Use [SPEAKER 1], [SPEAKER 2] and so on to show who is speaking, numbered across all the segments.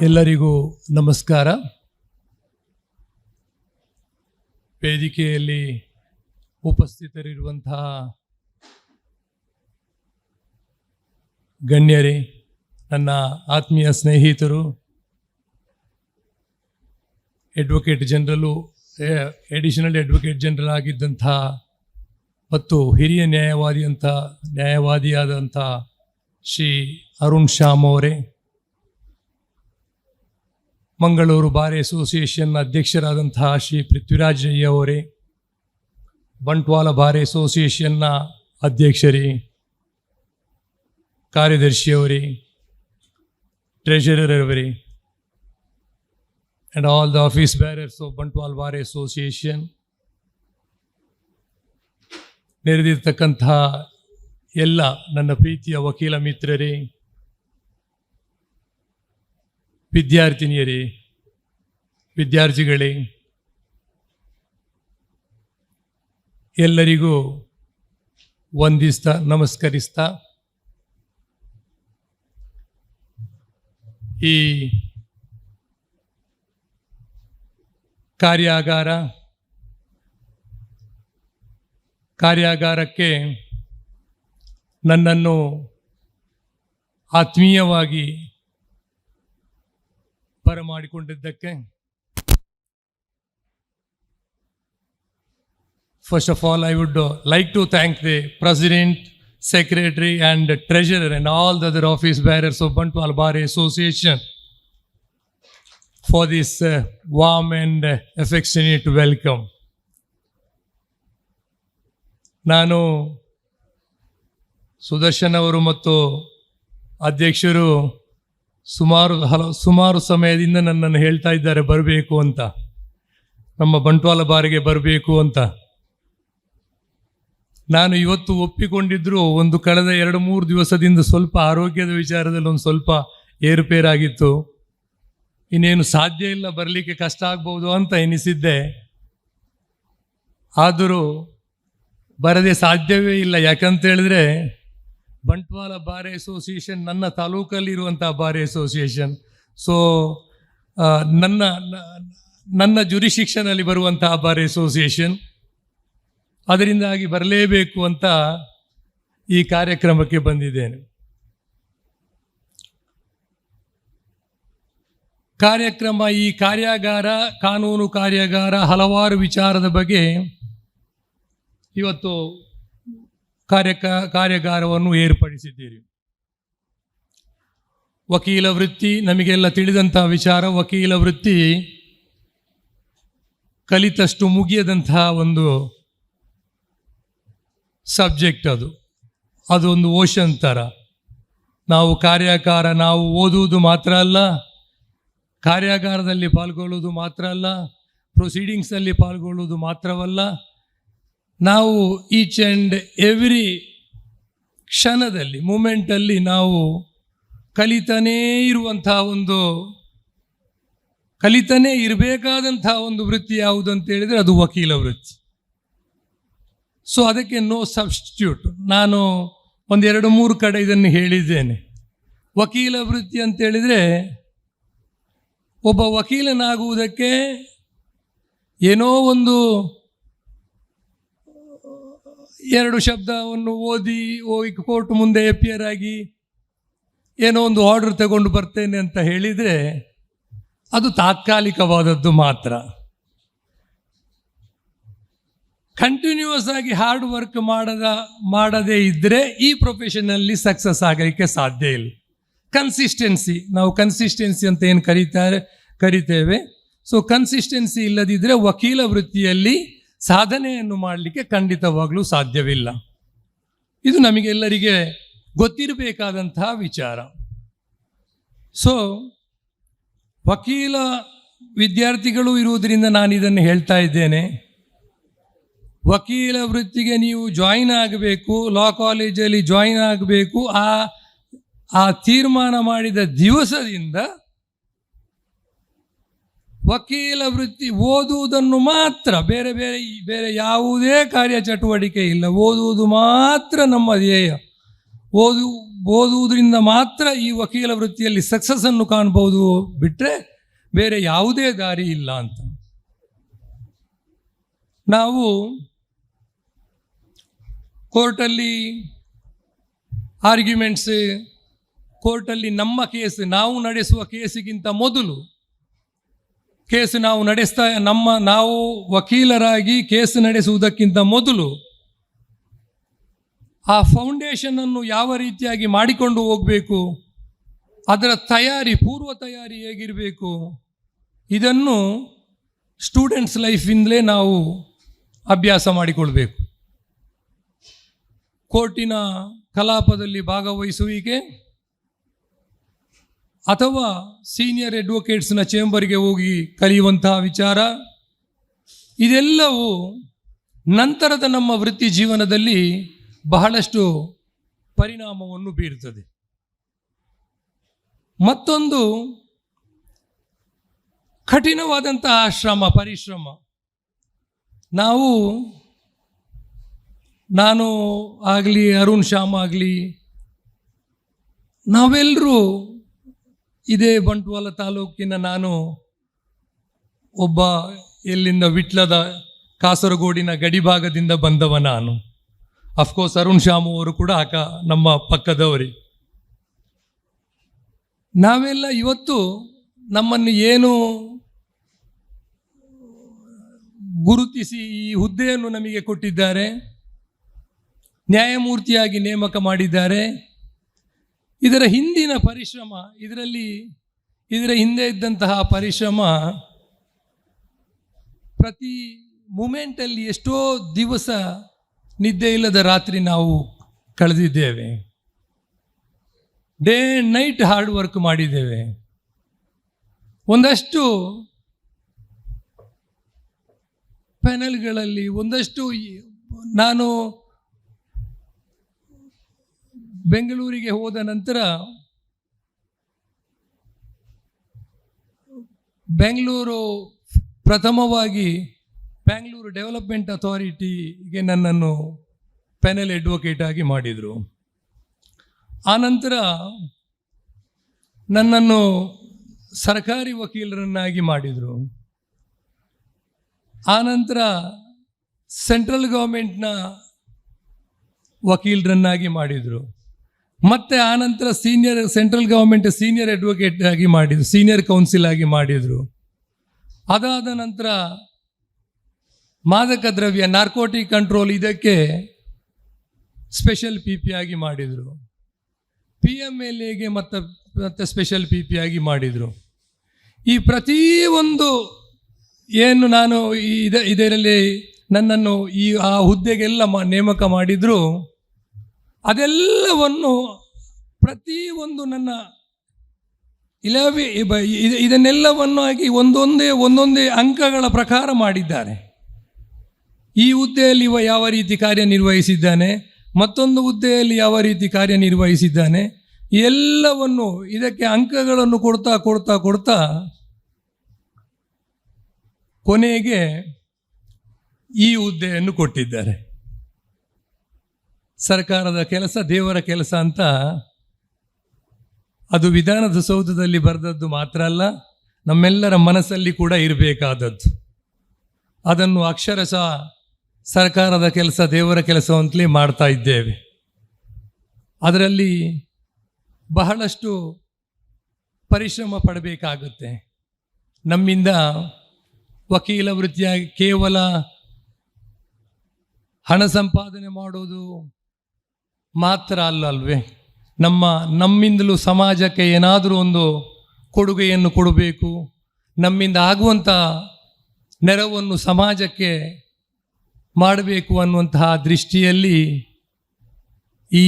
[SPEAKER 1] ಎಲ್ಲರಿಗೂ ನಮಸ್ಕಾರ. ವೇದಿಕೆಯಲ್ಲಿ ಉಪಸ್ಥಿತರಿರುವಂತಹ ಗಣ್ಯರೇ, ನನ್ನ ಆತ್ಮೀಯ ಸ್ನೇಹಿತರು, ಅಡ್ವೊಕೇಟ್ ಜನರಲು, ಅಡಿಷನಲ್ ಅಡ್ವೊಕೇಟ್ ಜನರಲ್ ಆಗಿದ್ದಂಥ ಮತ್ತು ಹಿರಿಯ ನ್ಯಾಯವಾದಿಯಾದಂಥ ಶ್ರೀ ಅರುಣ್ ಶ್ಯಾಮ್ ಅವರೇ, ಮಂಗಳೂರು ಬಾರ್ ಅಸೋಸಿಯೇಷನ್ ಅಧ್ಯಕ್ಷರಾದಂತಹ ಶ್ರೀ ಪೃಥ್ವಿರಾಜ್ ರೈ ಅವರೇ, ಬಂಟ್ವಾಳ ಬಾರ್ ಅಸೋಸಿಯೇಷನ್ನ ಅಧ್ಯಕ್ಷರೇ, ಕಾರ್ಯದರ್ಶಿಯವರೇ, ಟ್ರೆಷರರ್ ಅವರೇ, and all the office bearers of Bantwal Bar Association, ನೆರೆದಿರ್ತಕ್ಕಂತಹ ಎಲ್ಲ ನನ್ನ ಪ್ರೀತಿಯ ವಕೀಲ ಮಿತ್ರರೇ, ವಿದ್ಯಾರ್ಥಿನಿಯರೇ, ವಿದ್ಯಾರ್ಥಿಗಳೇ, ಎಲ್ಲರಿಗೂ ವಂದಿಸ್ತಾ ನಮಸ್ಕರಿಸ್ತಾ ಈ ಕಾರ್ಯಾಗಾರಕ್ಕೆ ನನ್ನನ್ನು ಆತ್ಮೀಯವಾಗಿ ಬರಮಾಡಿಕೊಂಡಿದ್ದಕ್ಕೆ first of all I would like to thank the President, Secretary and Treasurer and all the other office bearers of Bantwal Bar Association for this warm and affectionate welcome. ನಾನು ಸುದರ್ಶನ್ ಅವರು ಮತ್ತು ಅಧ್ಯಕ್ಷರು ಸುಮಾರು ಸಮಯದಿಂದ ನನ್ನನ್ನು ಹೇಳ್ತಾ ಇದ್ದಾರೆ ಬರಬೇಕು ಅಂತ, ನಮ್ಮ ಬಂಟ್ವಾಳ ಬಾರಿಗೆ ಬರಬೇಕು ಅಂತ. ನಾನು ಇವತ್ತು ಒಪ್ಪಿಕೊಂಡಿದ್ದರೂ ಒಂದು ಕಳೆದ 2-3 ದಿವಸದಿಂದ ಸ್ವಲ್ಪ ಆರೋಗ್ಯದ ವಿಚಾರದಲ್ಲಿ ಒಂದು ಸ್ವಲ್ಪ ಏರುಪೇರಾಗಿತ್ತು. ಇನ್ನೇನು ಸಾಧ್ಯ ಇಲ್ಲ, ಬರಲಿಕ್ಕೆ ಕಷ್ಟ ಆಗ್ಬೋದು ಅಂತ ಎನಿಸಿದ್ದೆ. ಆದರೂ ಬರದೆ ಸಾಧ್ಯವೇ ಇಲ್ಲ. ಯಾಕಂತ ಹೇಳಿದ್ರೆ ಬಂಟ್ವಾಳ ಬಾರ್ ಅಸೋಸಿಯೇಷನ್ ನನ್ನ ತಾಲೂಕಲ್ಲಿರುವಂಥ ಬಾರ್ ಅಸೋಸಿಯೇಷನ್. ಸೊ ನನ್ನ ಜುರಿಶಿಕ್ಷನಲ್ಲಿ ಬರುವಂತಹ ಬಾರ್ ಅಸೋಸಿಯೇಷನ್, ಅದರಿಂದಾಗಿ ಬರಲೇಬೇಕು ಅಂತ ಈ ಕಾರ್ಯಕ್ರಮಕ್ಕೆ ಬಂದಿದ್ದೇನೆ. ಈ ಕಾರ್ಯಾಗಾರ, ಕಾನೂನು ಕಾರ್ಯಾಗಾರ, ಹಲವಾರು ವಿಚಾರದ ಬಗ್ಗೆ ಇವತ್ತು ಕಾರ್ಯಾಗಾರವನ್ನು ಏರ್ಪಡಿಸಿದ್ದೀರಿ. ವಕೀಲ ವೃತ್ತಿ ನಮಗೆಲ್ಲ ತಿಳಿದಂಥ ವಿಚಾರ. ವಕೀಲ ವೃತ್ತಿ ಕಲಿತಷ್ಟು ಮುಗಿಯದಂತಹ ಒಂದು ಸಬ್ಜೆಕ್ಟ್. ಅದು ಒಂದು ಓಷನ್ ಥರ. ನಾವು ಓದುವುದು ಮಾತ್ರ ಅಲ್ಲ, ಕಾರ್ಯಾಗಾರದಲ್ಲಿ ಪಾಲ್ಗೊಳ್ಳುವುದು ಮಾತ್ರ ಅಲ್ಲ, ಪ್ರೊಸೀಡಿಂಗ್ಸಲ್ಲಿ ಪಾಲ್ಗೊಳ್ಳುವುದು ಮಾತ್ರವಲ್ಲ, ನಾವು ಈಚ್ ಆ್ಯಂಡ್ ಎವ್ರಿ ಕ್ಷಣದಲ್ಲಿ, ಮೂಮೆಂಟಲ್ಲಿ ನಾವು ಕಲಿತಾನೇ ಇರಬೇಕಾದಂಥ ಒಂದು ವೃತ್ತಿ ಯಾವುದು ಅಂತ ಹೇಳಿದರೆ ಅದು ವಕೀಲ ವೃತ್ತಿ. ಸೊ ಅದಕ್ಕೆ ನೋ ಸಬ್ಸ್ಟಿಟ್ಯೂಟ್. ನಾನು 1-2-3 ಕಡೆ ಇದನ್ನು ಹೇಳಿದ್ದೇನೆ. ವಕೀಲ ವೃತ್ತಿ ಅಂತೇಳಿದರೆ ಒಬ್ಬ ವಕೀಲನಾಗುವುದಕ್ಕೆ ಏನೋ ಒಂದು 2 ಶಬ್ದವನ್ನು ಓದಿ ಕೋರ್ಟ್ ಮುಂದೆ ಅಪಿಯರ್ ಆಗಿ ಏನೋ ಒಂದು ಆರ್ಡರ್ ತಗೊಂಡು ಬರ್ತೇನೆ ಅಂತ ಹೇಳಿದರೆ ಅದು ತಾತ್ಕಾಲಿಕವಾದದ್ದು ಮಾತ್ರ. ಕಂಟಿನ್ಯೂಸ್ ಆಗಿ ಹಾರ್ಡ್ ವರ್ಕ್ ಮಾಡದೇ ಇದ್ದರೆ ಈ ಪ್ರೊಫೆಷನಲ್ಲಿ ಸಕ್ಸಸ್ ಆಗಲಿಕ್ಕೆ ಸಾಧ್ಯ ಇಲ್ಲ. ನಾವು ಕನ್ಸಿಸ್ಟೆನ್ಸಿ ಅಂತ ಏನು ಕರಿತೇವೆ. ಸೊ ಕನ್ಸಿಸ್ಟೆನ್ಸಿ ಇಲ್ಲದಿದ್ದರೆ ವಕೀಲ ವೃತ್ತಿಯಲ್ಲಿ ಸಾಧನೆಯನ್ನು ಮಾಡಲಿಕ್ಕೆ ಖಂಡಿತವಾಗಲೂ ಸಾಧ್ಯವಿಲ್ಲ. ಇದು ನಮಗೆಲ್ಲರಿಗೆ ಗೊತ್ತಿರಬೇಕಾದಂತಹ ವಿಚಾರ. ಸೊ ವಕೀಲ ವಿದ್ಯಾರ್ಥಿಗಳು ಇರುವುದರಿಂದ ನಾನು ಇದನ್ನು ಹೇಳ್ತಾ ಇದ್ದೇನೆ. ವಕೀಲ ವೃತ್ತಿಗೆ ನೀವು ಜಾಯಿನ್ ಆಗಬೇಕು, ಲಾ ಕಾಲೇಜಲ್ಲಿ ಜಾಯಿನ್ ಆಗಬೇಕು. ಆ ತೀರ್ಮಾನ ಮಾಡಿದ ದಿವಸದಿಂದ ವಕೀಲ ವೃತ್ತಿ ಓದುವುದನ್ನು ಮಾತ್ರ, ಬೇರೆ ಯಾವುದೇ ಕಾರ್ಯಚಟುವಟಿಕೆ ಇಲ್ಲ, ಓದುವುದು ಮಾತ್ರ ನಮ್ಮ ಧ್ಯೇಯ. ಓದುವುದರಿಂದ ಮಾತ್ರ ಈ ವಕೀಲ ವೃತ್ತಿಯಲ್ಲಿ ಸಕ್ಸಸ್ಸನ್ನು ಕಾಣ್ಬೋದು ಬಿಟ್ಟರೆ ಬೇರೆ ಯಾವುದೇ ದಾರಿ ಇಲ್ಲ ಅಂತ. ನಾವು ಕೋರ್ಟಲ್ಲಿ ಆರ್ಗ್ಯುಮೆಂಟ್ಸ್, ಕೋರ್ಟಲ್ಲಿ ನಮ್ಮ ಕೇಸ್, ನಾವು ನಡೆಸುವ ಕೇಸಿಗಿಂತ ಮೊದಲು ಕೇಸ್ ನಾವು ನಾವು ವಕೀಲರಾಗಿ ಕೇಸ್ ನಡೆಸುವುದಕ್ಕಿಂತ ಮೊದಲು ಆ ಫೌಂಡೇಶನನ್ನು ಯಾವ ರೀತಿಯಾಗಿ ಮಾಡಿಕೊಂಡು ಹೋಗಬೇಕು, ಅದರ ಪೂರ್ವ ತಯಾರಿ ಹೇಗಿರಬೇಕು, ಇದನ್ನು ಸ್ಟೂಡೆಂಟ್ಸ್ ಲೈಫಿಂದಲೇ ನಾವು ಅಭ್ಯಾಸ ಮಾಡಿಕೊಳ್ಬೇಕು. ಕೋರ್ಟಿನ ಕಲಾಪದಲ್ಲಿ ಭಾಗವಹಿಸುವಿಕೆ ಅಥವಾ ಸೀನಿಯರ್ ಅಡ್ವೊಕೇಟ್ಸ್ನ ಚೇಂಬರ್ಗೆ ಹೋಗಿ ಕಲಿಯುವಂತಹ ವಿಚಾರ, ಇದೆಲ್ಲವೂ ನಂತರದ ನಮ್ಮ ವೃತ್ತಿ ಜೀವನದಲ್ಲಿ ಬಹಳಷ್ಟು ಪರಿಣಾಮವನ್ನು ಬೀರುತ್ತದೆ. ಮತ್ತೊಂದು ಕಠಿಣವಾದಂತಹ ಪರಿಶ್ರಮ. ನಾನು ಆಗಲಿ, ಅರುಣ್ ಶ್ಯಾಮ್ ಆಗಲಿ, ನಾವೆಲ್ಲರೂ ಇದೇ ಬಂಟ್ವಾಳ ತಾಲೂಕಿನ, ನಾನು ಒಬ್ಬ ಎಲ್ಲಿಂದ ವಿಟ್ಲದ ಕಾಸರಗೋಡಿನ ಗಡಿಭಾಗದಿಂದ ಬಂದವ ನಾನು. ಅಫ್ಕೋರ್ಸ್ ಅರುಣ್ ಶ್ಯಾಮ್ ಅವರು ಕೂಡ ನಮ್ಮ ಪಕ್ಕದವರೇ. ನಾವೆಲ್ಲ ಇವತ್ತು ನಮ್ಮನ್ನು ಏನು ಗುರುತಿಸಿ ಈ ಹುದ್ದೆಯನ್ನು ನಮಗೆ ಕೊಟ್ಟಿದ್ದಾರೆ, ನ್ಯಾಯಮೂರ್ತಿಯಾಗಿ ನೇಮಕ ಮಾಡಿದ್ದಾರೆ, ಇದರ ಹಿಂದಿನ ಪರಿಶ್ರಮ, ಇದರ ಹಿಂದೆ ಇದ್ದಂತಹ ಪರಿಶ್ರಮ, ಪ್ರತಿ ಮೂಮೆಂಟಲ್ಲಿ ಎಷ್ಟೋ ದಿವಸ ನಿದ್ದೆ ಇಲ್ಲದ ರಾತ್ರಿ ನಾವು ಕಳೆದಿದ್ದೇವೆ. Day and night hard work ಮಾಡಿದ್ದೇವೆ. ಒಂದಷ್ಟು ಪ್ಯಾನೆಲ್ಗಳಲ್ಲಿ, ನಾನು ಬೆಂಗಳೂರಿಗೆ ಹೋದ ನಂತರ ಪ್ರಥಮವಾಗಿ ಬ್ಯಾಂಗ್ಳೂರು ಡೆವಲಪ್ಮೆಂಟ್ ಅಥಾರಿಟಿಗೆ ನನ್ನನ್ನು ಪ್ಯಾನೆಲ್ ಅಡ್ವೊಕೇಟ್ ಆಗಿ ಮಾಡಿದರು. ಆನಂತರ ನನ್ನನ್ನು ಸರ್ಕಾರಿ ವಕೀಲರನ್ನಾಗಿ ಮಾಡಿದರು. ಆನಂತರ ಸೆಂಟ್ರಲ್ ಗೌರ್ಮೆಂಟ್ನ ವಕೀಲರನ್ನಾಗಿ ಮಾಡಿದರು. ಮತ್ತು ಆನಂತರ ಸೆಂಟ್ರಲ್ ಗೌರ್ಮೆಂಟ್ ಸೀನಿಯರ್ ಅಡ್ವೊಕೇಟ್ ಆಗಿ ಮಾಡಿದರು, ಸೀನಿಯರ್ ಕೌನ್ಸಿಲ್ ಆಗಿ ಮಾಡಿದರು. ಅದಾದ ನಂತರ ಮಾದಕ ದ್ರವ್ಯ, ನಾರ್ಕೋಟಿಕ್ ಕಂಟ್ರೋಲ್, ಇದಕ್ಕೆ ಸ್ಪೆಷಲ್ ಪಿ ಆಗಿ ಮಾಡಿದರು. PMLAಗೆ ಮತ್ತೆ ಸ್ಪೆಷಲ್ ಪಿ ಆಗಿ ಮಾಡಿದರು. ಈ ಪ್ರತಿಯೊಂದು ಏನು ನಾನು ಇದರಲ್ಲಿ ನನ್ನನ್ನು ಆ ಹುದ್ದೆಗೆಲ್ಲ ನೇಮಕ ಮಾಡಿದ್ರು, ಅದೆಲ್ಲವನ್ನು ಪ್ರತಿಯೊಂದು ನನ್ನ ಇದನ್ನೆಲ್ಲವನ್ನು ಆಗಿ ಒಂದೊಂದೇ ಅಂಕಗಳ ಪ್ರಕಾರ ಮಾಡಿದ್ದಾರೆ. ಈ ಹುದ್ದೆಯಲ್ಲಿ ಯಾವ ರೀತಿ ಕಾರ್ಯನಿರ್ವಹಿಸಿದ್ದಾನೆ, ಮತ್ತೊಂದು ಹುದ್ದೆಯಲ್ಲಿ ಯಾವ ರೀತಿ ಕಾರ್ಯನಿರ್ವಹಿಸಿದ್ದಾನೆ, ಎಲ್ಲವನ್ನು ಇದಕ್ಕೆ ಅಂಕಗಳನ್ನು ಕೊಡ್ತಾ ಕೊನೆಗೆ ಈ ಹುದ್ದೆಯನ್ನು ಕೊಟ್ಟಿದ್ದಾರೆ. ಸರ್ಕಾರದ ಕೆಲಸ ದೇವರ ಕೆಲಸ ಅಂತ, ಅದು ವಿಧಾನದ ಸೌಧದಲ್ಲಿ ಬರೆದದ್ದು ಮಾತ್ರ ಅಲ್ಲ, ನಮ್ಮೆಲ್ಲರ ಮನಸ್ಸಲ್ಲಿ ಕೂಡ ಇರಬೇಕಾದದ್ದು. ಅದನ್ನು ಅಕ್ಷರಶಃ ಸರ್ಕಾರದ ಕೆಲಸ ದೇವರ ಕೆಲಸ ಅಂತಲೇ ಮಾಡ್ತಾ ಇದ್ದೇವೆ. ಅದರಲ್ಲಿ ಬಹಳಷ್ಟು ಪರಿಶ್ರಮ ಪಡಬೇಕಾಗುತ್ತೆ. ನಮ್ಮಿಂದ ವಕೀಲ ವೃತ್ತಿಯಾಗಿ ಕೇವಲ ಹಣ ಸಂಪಾದನೆ ಮಾಡೋದು ಮಾತ್ರ ಅಲ್ವೇ, ನಮ್ಮಿಂದಲೂ ಸಮಾಜಕ್ಕೆ ಏನಾದರೂ ಒಂದು ಕೊಡುಗೆಯನ್ನು ಕೊಡಬೇಕು, ನಮ್ಮಿಂದ ಆಗುವಂಥ ನೆರವನ್ನು ಸಮಾಜಕ್ಕೆ ಮಾಡಬೇಕು ಅನ್ನುವಂತಹ ದೃಷ್ಟಿಯಲ್ಲಿ ಈ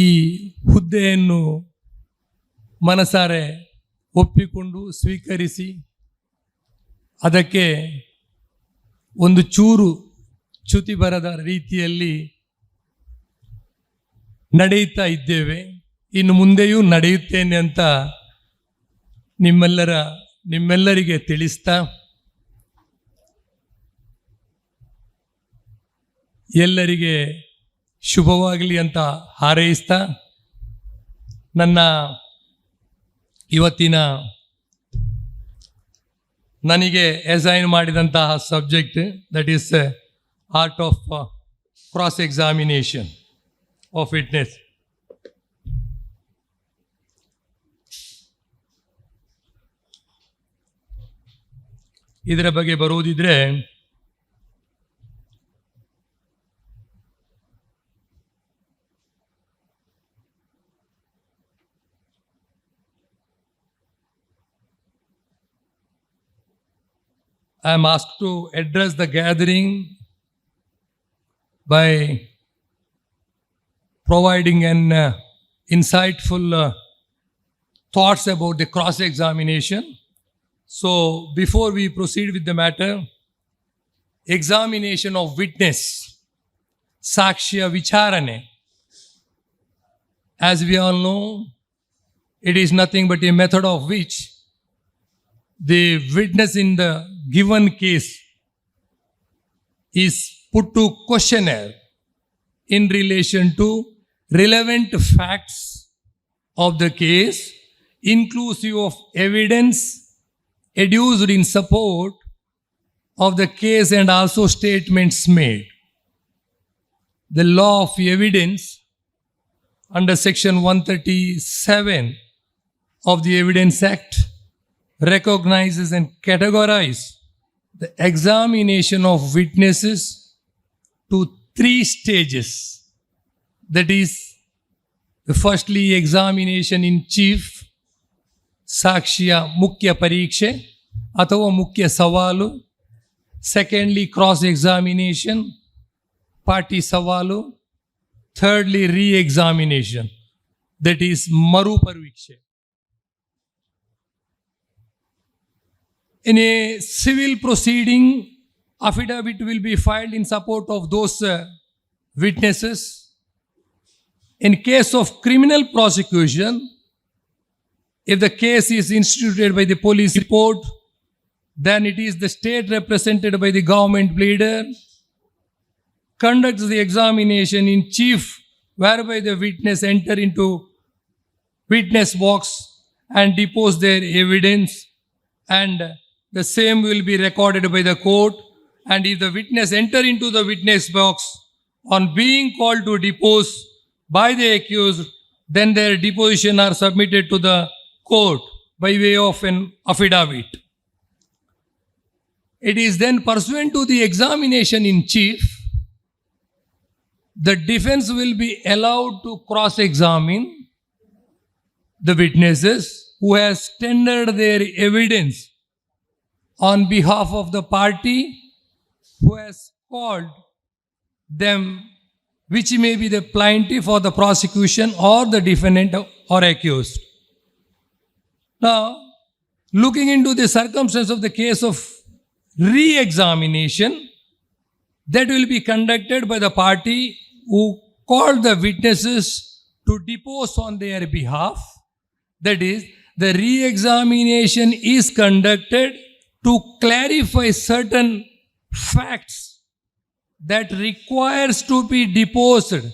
[SPEAKER 1] ಹುದ್ದೆಯನ್ನು ಮನಸಾರೆ ಒಪ್ಪಿಕೊಂಡು ಸ್ವೀಕರಿಸಿ, ಅದಕ್ಕೆ ಒಂದು ಚೂರು ಚ್ಯುತಿ ಬರದ ರೀತಿಯಲ್ಲಿ ನಡೆಯುತ್ತಾ ಇದ್ದೇವೆ. ಇನ್ನು ಮುಂದೆಯೂ ನಡೆಯುತ್ತೇನೆ ಅಂತ ನಿಮ್ಮೆಲ್ಲರಿಗೆ ತಿಳಿಸ್ತಾ, ಎಲ್ಲರಿಗೆ ಶುಭವಾಗಲಿ ಅಂತ ಹಾರೈಸ್ತಾ, ನನ್ನ ಇವತ್ತಿನ ನನಗೆ ಅಸೈನ್ ಮಾಡಿದಂತಹ subject that is art of cross examination of witness. ಇದರ ಬಗ್ಗೆ ಬರುವುದಿದ್ರೆ I am asked to address the gathering by providing an insightful thoughts about the cross-examination. So, before we proceed with the matter, examination of witness, Sakshya Vicharane, as we all know, it is nothing but a method of which the witness in the given case is put to questionnaire in relation to relevant facts of the case, inclusive of evidence adduced in support of the case and also statements made. The law of evidence under section 137 of the Evidence Act recognizes and categorizes the examination of witnesses to 3 stages. That is, firstly, examination in chief, Sakshya Mukhya Parikshe ಅಥವಾ ಮುಖ್ಯ ಸವಾಲು. Secondly, cross examination, party ಸವಾಲು. Thirdly, re-examination, that is Maru Parikshe. In a civil proceeding, affidavit will be filed in support of those witnesses. In case of criminal prosecution, if the case is instituted by the police report, then it is the state represented by the government pleader conducts the examination in chief, whereby the witness enter into witness box and depose their evidence, and the same will be recorded by the court. And if the witness enter into the witness box on being called to depose by the accused, then their deposition are submitted to the court by way of an affidavit. It is then pursuant to the examination in chief, the defense will be allowed to cross-examine the witnesses who has tendered their evidence on behalf of the party who has called them, which may be the plaintiff or the prosecution or the defendant or accused. Now, looking into the circumstance of the case of re-examination, that will be conducted by the party who called the witnesses to depose on their behalf. That is, the re-examination is conducted to clarify certain facts that requires to be deposed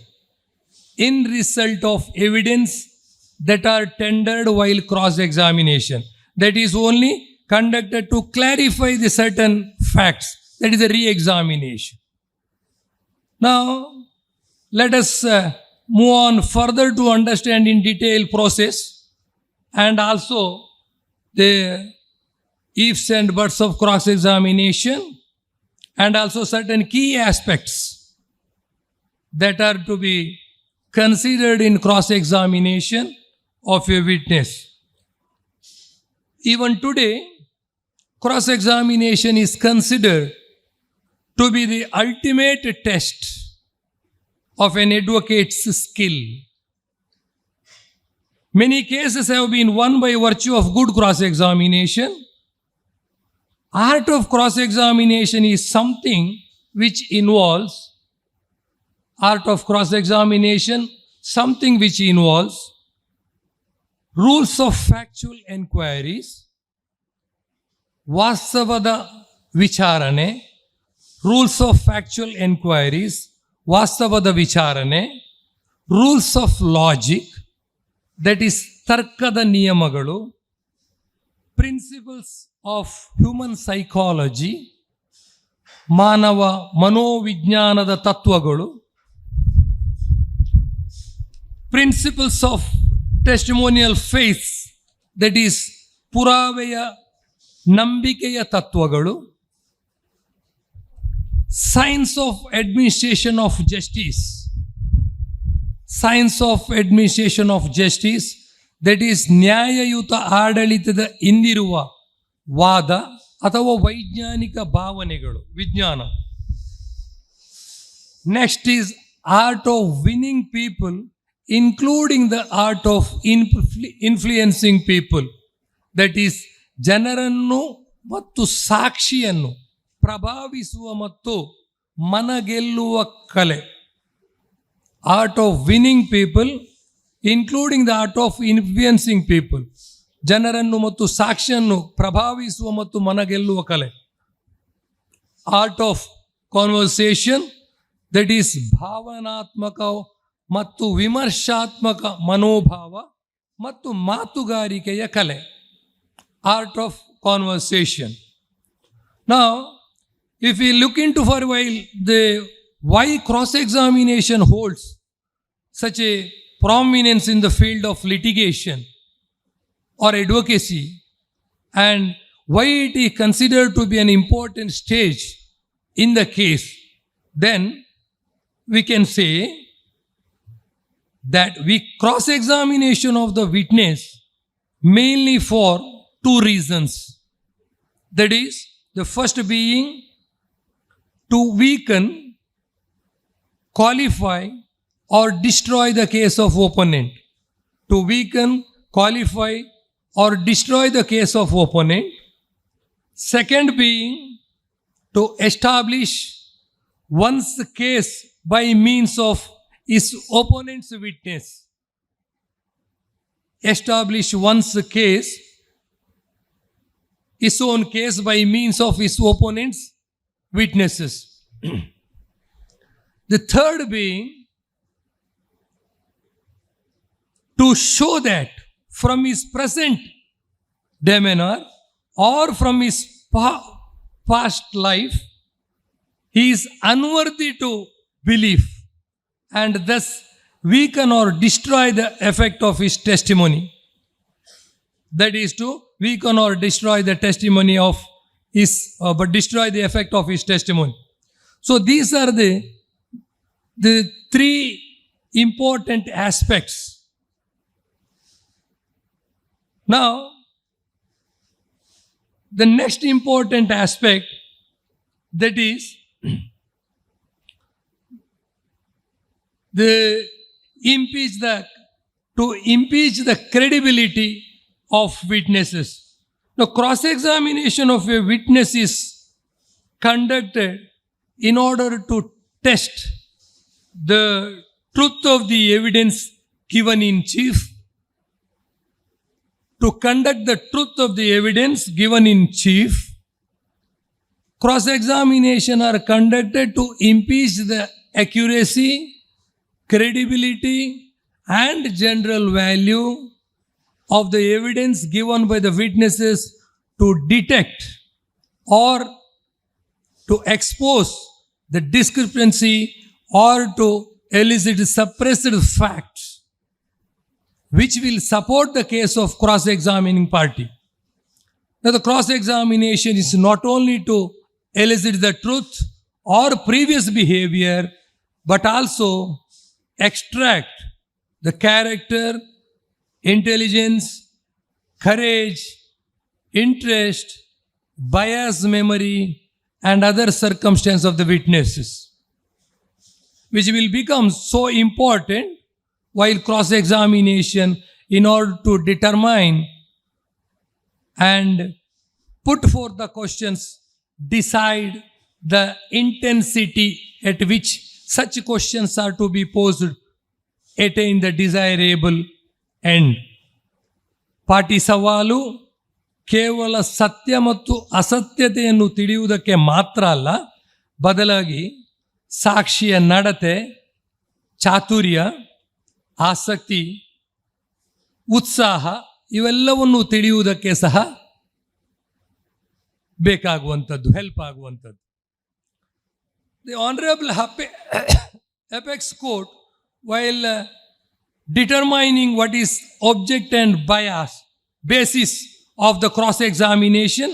[SPEAKER 1] in result of evidence that are tendered while cross-examination. That is only conducted to clarify the certain facts. That is a re-examination. Now, let us move on further to understand in detail process and also the ifs and buts of cross-examination, and also certain key aspects that are to be considered in cross-examination of a witness. Even today, cross-examination is considered to be the ultimate test of an advocate's skill. Many cases have been won by virtue of good cross-examination. Art of cross-examination is something which involves rules of factual enquiries, ವಾಸ್ತವದ ವಿಚಾರಣೆ, rules of factual enquiries, ವಾಸ್ತವದ ವಿಚಾರಣೆ, rules of logic, that is ತರ್ಕದ ನಿಯಮಗಳು, principles of human psychology, ಮಾನವ ಮನೋವಿಜ್ಞಾನದ ತತ್ವಗಳು, principles of testimonial faith, that is ಪುರಾವೆಯ ನಂಬಿಕೆಯ ತತ್ವಗಳು, science of administration of justice, science of administration of justice, that is ನ್ಯಾಯಯುತ ಆಡಳಿತದ ಹಿಂದಿರುವ ವಾದ ಅಥವಾ ವೈಜ್ಞಾನಿಕ ಭಾವನೆಗಳು, ವಿಜ್ಞಾನ. Next is art of winning people, including the art of influencing people, that is ಜನರನ್ನು ಮತ್ತು ಸಾಕ್ಷಿಯನ್ನು ಪ್ರಭಾವಿಸುವ ಮತ್ತು ಮನಗೆಲ್ಲುವ ಕಲೆ. Art of winning people including the art of influencing people, ಜನರನ್ನು ಮತ್ತು ಸಾಕ್ಷಿಯನ್ನು ಪ್ರಭಾವಿಸುವ ಮತ್ತು ಮನಗೆಲ್ಲುವ ಕಲೆ. Art of conversation, that is ಭಾವನಾತ್ಮಕ ಮತ್ತು ವಿಮರ್ಶಾತ್ಮಕ ಮನೋಭಾವ ಮತ್ತು ಮಾತುಗಾರಿಕೆಯ ಕಲೆ. Art of conversation. Now, if we look into for a while why cross-examination holds such a prominence in the field of litigation or advocacy, and why it is considered to be an important stage in the case, then we can say that we cross-examination of the witness mainly for two reasons. That is, the first being to weaken, qualify or destroy the case of opponent. To weaken, qualify or destroy the case of opponent. Second being to establish one's case by means of his opponent's witness. Establish one's case, his own case, by means of his opponent's witnesses. The third being to show that from his present demeanor or from his past life, he is unworthy to belief, and thus weaken or destroy the effect of his testimony. That is to weaken or destroy the testimony of his, but destroy the effect of his testimony. So these are the three important aspects. Now, the next important aspect, that is to impeach the credibility of witnesses. Now, cross-examination of a witness is conducted in order to test the truth of the evidence given in chief. To conduct the truth of the evidence given in chief, cross-examination are conducted to impeach the accuracy, credibility, and general value of the evidence given by the witnesses, to detect or to expose the discrepancy or to elicit suppressed facts which will support the case of cross-examining party. Now, the cross-examination is not only to elicit the truth or previous behavior, but also extract the character, intelligence, courage, interest, bias, memory, and other circumstances of the witnesses, which will become so important while cross-examination in order to determine and put forth the questions, decide the intensity at which such questions are to be posed, attain the desirable end. ಪಾಟಿ ಸವಾಲು ಕೇವಲ ಸತ್ಯ ಮತ್ತು ಅಸತ್ಯತೆಯನ್ನು ತಿಳಿಯುವುದಕ್ಕೆ ಮಾತ್ರ ಅಲ್ಲ, ಬದಲಾಗಿ ಸಾಕ್ಷಿಯ ನಡತೆ, ಚಾತುರ್ಯ, ಆಸಕ್ತಿ, ಉತ್ಸಾಹ ಇವೆಲ್ಲವನ್ನು ತಿಳಿಯುವುದಕ್ಕೆ ಸಹ ಬೇಕಾಗುವಂಥದ್ದು, ಹೆಲ್ಪ್ ಆಗುವಂಥದ್ದು. The honourable Apex Court, while determining what is object and bias basis of the cross-examination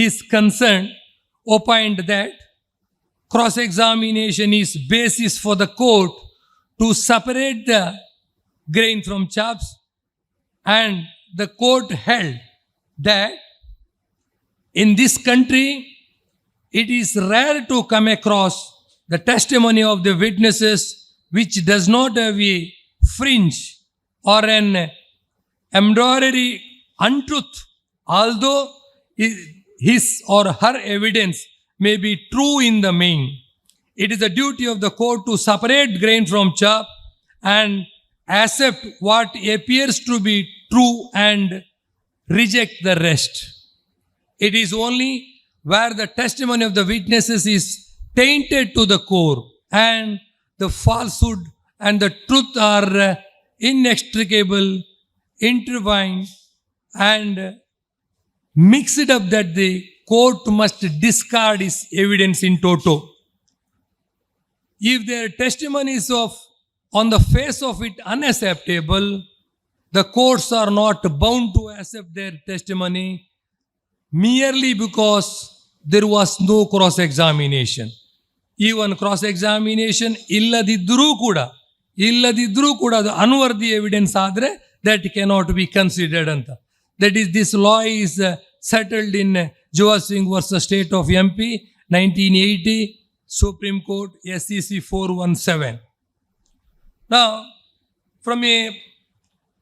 [SPEAKER 1] is concerned, opined that cross-examination is basis for the court to separate the grain from chaff, and the court held that in this country it is rare to come across the testimony of the witnesses which does not have a fringe or an embroidery untruth, although his or her evidence may be true in the main. It is the duty of the court to separate grain from chaff and accept what appears to be true and reject the rest. It is only where the testimony of the witnesses is tainted to the core and the falsehood and the truth are inextricable, intertwined and mixed up that the court must discard his evidence in toto. If their testimonies of on the face of it unacceptable, the courts are not bound to accept their testimony merely because there was no cross-examination. Even cross-examination illadiddರೂ ಕೂಡ ಅದು unworthy evidence ಆದರೆ that cannot be considered ಅಂತ. That is, this law is settled in Jawar Singh versus State of MP 1980, Supreme Court, SEC 417. Now, from a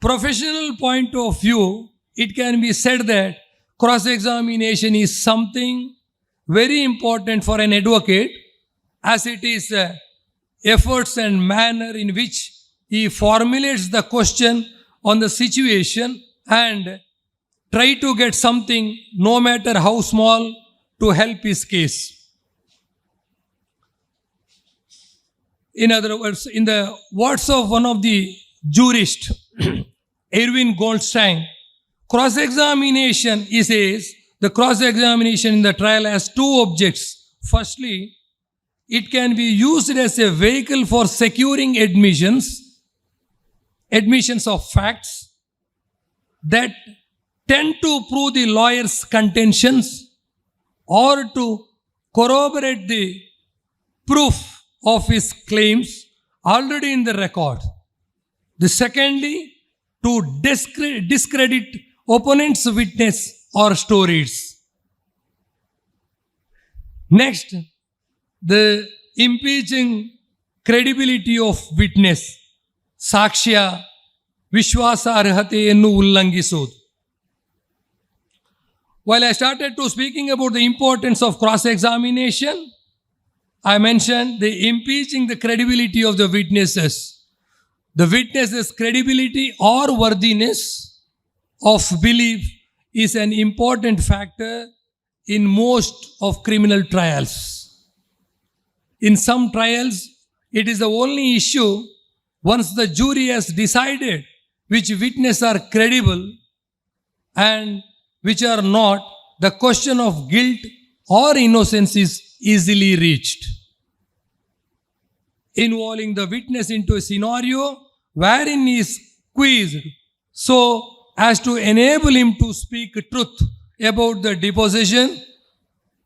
[SPEAKER 1] professional point of view, it can be said that cross-examination is something very important for an advocate, as it is efforts and manner in which he formulates the question on the situation and try to get something, no matter how small, to help his case. In other words, in the words of one of the jurists, Erwin Goldstein, cross-examination, he says, the cross-examination in the trial has two objects. Firstly, it can be used as a vehicle for securing admissions of facts that tend to prove the lawyer's contentions or to corroborate the proof of his claims already in the record. The secondly, to discredit opponent's witness or stories. Next, the impeaching credibility of witness, ಸಾಕ್ಷ್ಯ ವಿಶ್ವಾಸಾರ್ಹತೆಯನ್ನು ಉಲ್ಲಂಘಿಸುವುದು. While I started to speaking about the importance of cross-examination, I mentioned the impeaching the credibility of the witnesses. The witnesses' credibility or worthiness of belief is an important factor in most of criminal trials. In some trials, it is the only issue once the jury has decided which witnesses are credible and which are not, the question of guilt or innocence is easily reached. Involving the witness into a scenario wherein he is quizzed so as to enable him to speak truth about the deposition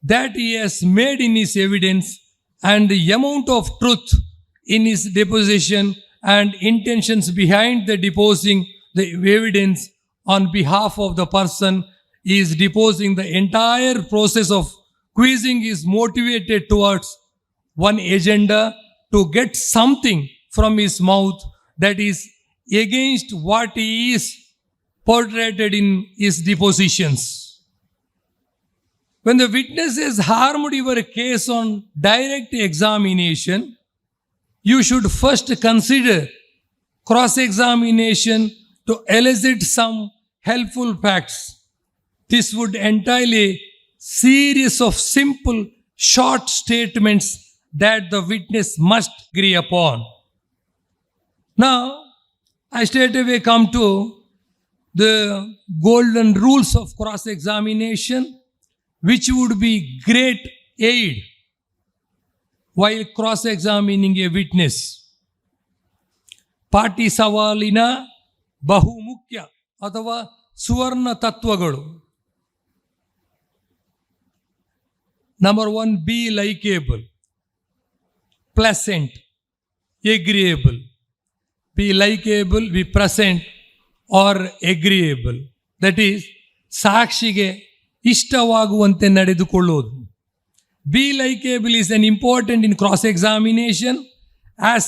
[SPEAKER 1] that he has made in his evidence and the amount of truth in his deposition and intentions behind the deposing the evidence on behalf of the person he is deposing. The entire process of quizzing is motivated towards one agenda, to get something from his mouth that is against what he is portrayed in his depositions. When the witness has harmed your case on direct examination, you should first consider cross-examination to elicit some helpful facts. This would entail a series of simple, short statements that the witness must agree upon. Now, I straight away come to the golden rules of cross-examination, which would be great aid while cross-examining a witness. ಪಾಟಿ ಸವಾಲಿನ ಬಹುಮುಖ್ಯ ಅಥವಾ ಸುವರ್ಣ ತತ್ವಗಳು. Number 1, be likable, pleasant, agreeable. Be likable, be present or agreeable. That is, ಸಾಕ್ಷಿಗೆ ಇಷ್ಟವಾಗುವಂತೆ ನಡೆದುಕೊಳ್ಳೋದು. Be likable is an important in cross-examination as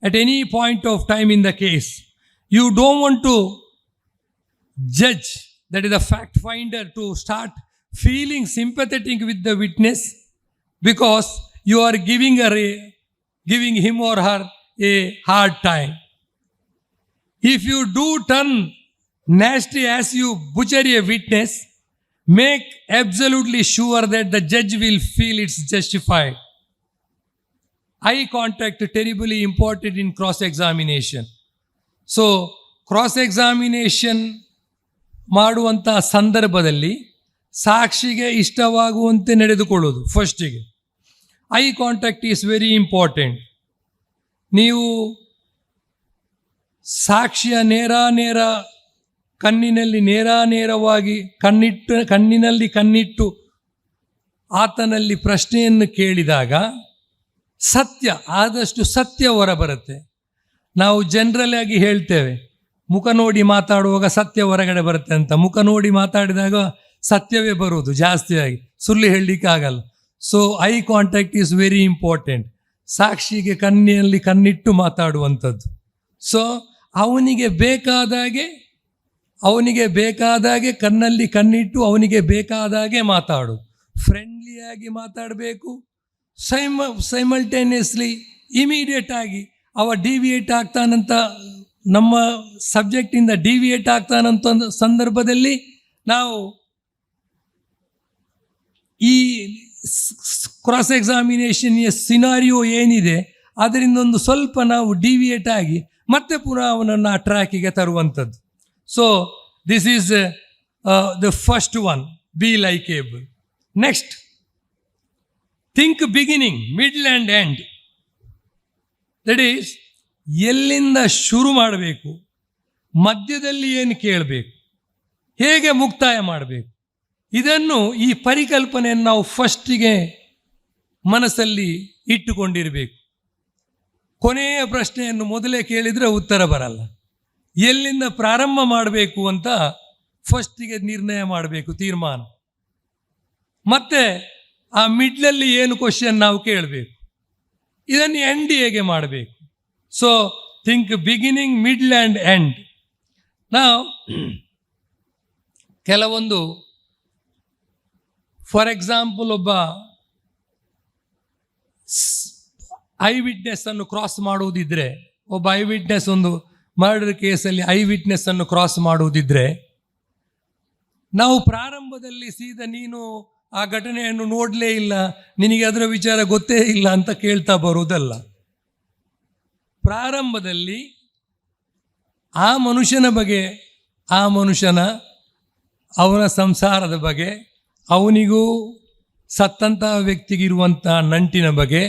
[SPEAKER 1] at any point of time in the case. You don't want to judge, that is the fact finder, to start feeling sympathetic with the witness because you are giving him or her a hard time. If you do turn nasty as you butcher a witness, make absolutely sure that the judge will feel it's justified. Eye contact terribly important in cross-examination. So, cross-examination ಮಾಡುವಂಥ ಸಂದರ್ಭದಲ್ಲಿ ಸಾಕ್ಷಿಗೆ ಇಷ್ಟವಾಗುವಂತೆ ನಡೆದುಕೊಳ್ಳೋದು ಫಸ್ಟಿಗೆ. I contact is very important. ನೀವು ಸಾಕ್ಷಿಯ ನೇರ ಕಣ್ಣಿನಲ್ಲಿ ನೇರವಾಗಿ ಕಣ್ಣಿನಲ್ಲಿ ಕಣ್ಣಿಟ್ಟು ಆತನಲ್ಲಿ ಪ್ರಶ್ನೆಯನ್ನು ಕೇಳಿದಾಗ ಆದಷ್ಟು ಸತ್ಯ ಹೊರಬರುತ್ತೆ. ನಾವು ಜನರಲ್ ಆಗಿ ಹೇಳ್ತೇವೆ, ಮುಖ ನೋಡಿ ಮಾತಾಡುವಾಗ ಸತ್ಯ ಹೊರಗಡೆ ಬರುತ್ತೆ ಅಂತ. ಮುಖ ನೋಡಿ ಮಾತಾಡಿದಾಗ ಸತ್ಯವೇ ಬರುವುದು ಜಾಸ್ತಿಯಾಗಿ, ಸುಳ್ಳು ಹೇಳಲಿಕ್ಕೆ ಆಗಲ್ಲ. So eye contact is very important. ಸಾಕ್ಷಿಗೆ ಕಣ್ಣಿನಲ್ಲಿ ಕಣ್ಣಿಟ್ಟು ಮಾತಾಡುವಂಥದ್ದು. ಸೊ ಅವನಿಗೆ ಬೇಕಾದಾಗೆ ಕಣ್ಣಲ್ಲಿ ಕಣ್ಣಿಟ್ಟು ಅವನಿಗೆ ಬೇಕಾದಾಗೆ ಮಾತಾಡು. ಫ್ರೆಂಡ್ಲಿಯಾಗಿ ಮಾತಾಡಬೇಕು. ಸೈಮಲ್ಟೇನಿಯಸ್ಲಿ ಇಮಿಡಿಯೇಟ್ ಆಗಿ ಡಿವಿಯೇಟ್ ಆಗ್ತಾನಂತ, ನಮ್ಮ ಸಬ್ಜೆಕ್ಟಿಂದ ಡಿವಿಯೇಟ್ ಆಗ್ತಾನಂತ ಸಂದರ್ಭದಲ್ಲಿ ನಾವು ಈ ಕ್ರಾಸ್ ಎಕ್ಸಾಮಿನೇಷನ್ ಸಿನಾರಿಯೋ ಏನಿದೆ ಅದರಿಂದ ಒಂದು ಸ್ವಲ್ಪ ನಾವು ಡಿವಿಯೇಟ್ ಆಗಿ ಮತ್ತೆ ಪುನಃ ಅವನನ್ನು ಆ ಟ್ರ್ಯಾಕಿಗೆ ತರುವಂಥದ್ದು. So this is the first one, be likeable. Next, think beginning, middle and end. That is, ಎಲ್ಲಿಂದ ಶುರು ಮಾಡಬೇಕು, ಮಧ್ಯದಲ್ಲಿ ಏನು ಕೇಳಬೇಕು, ಹೇಗೆ ಮುಕ್ತಾಯ ಮಾಡಬೇಕು, ಇದನ್ನು ಈ ಪರಿಕಲ್ಪನೆಯನ್ನು ನಾವು ಫಸ್ಟಿಗೆ ಮನಸ್ಸಲ್ಲಿ ಇಟ್ಟುಕೊಂಡಿರಬೇಕು. ಕೊನೆಯ ಪ್ರಶ್ನೆಯನ್ನು ಮೊದಲೇ ಕೇಳಿದರೆ ಉತ್ತರ ಬರಲ್ಲ. ಎಲ್ಲಿಂದ ಪ್ರಾರಂಭ ಮಾಡಬೇಕು ಅಂತ ಫಸ್ಟಿಗೆ ನಿರ್ಣಯ ಮಾಡಬೇಕು, ತೀರ್ಮಾನ. ಮತ್ತೆ ಆ ಮಿಡ್ಲಲ್ಲಿ ಏನು ಕ್ವಶನ್ ನಾವು ಕೇಳಬೇಕು, ಇದನ್ನು ಎಂಡ್ ಹೇಗೆ ಮಾಡಬೇಕು. So think beginning, middle and end. ನಾವು ಕೆಲವೊಂದು, ಫಾರ್ ಎಕ್ಸಾಂಪಲ್, ಒಬ್ಬ ಐ ವಿಟ್ನೆಸ್ ಅನ್ನು ಕ್ರಾಸ್ ಮಾಡುವುದಿದ್ರೆ, ಒಬ್ಬ ಐ ವಿಟ್ನೆಸ್ ಒಂದು ಮರ್ಡರ್ ಕೇಸಲ್ಲಿ ಐ ವಿಟ್ನೆಸ್ ಅನ್ನು ಕ್ರಾಸ್ ಮಾಡುವುದಿದ್ರೆ, ನಾವು ಪ್ರಾರಂಭದಲ್ಲಿ ಸೀದಾ ನೀನು ಆ ಘಟನೆಯನ್ನು ನೋಡಲೇ ಇಲ್ಲ, ನಿನಗೆ ಅದರ ವಿಚಾರ ಗೊತ್ತೇ ಇಲ್ಲ ಅಂತ ಕೇಳ್ತಾ ಬರುವುದಲ್ಲ. ಪ್ರಾರಂಭದಲ್ಲಿ ಆ ಮನುಷ್ಯನ ಬಗ್ಗೆ, ಅವನ ಸಂಸಾರದ ಬಗ್ಗೆ, ಅವನಿಗೂ ಸತ್ತಂತಹ ವ್ಯಕ್ತಿಗಿರುವಂಥ ನಂಟಿನ ಬಗ್ಗೆ,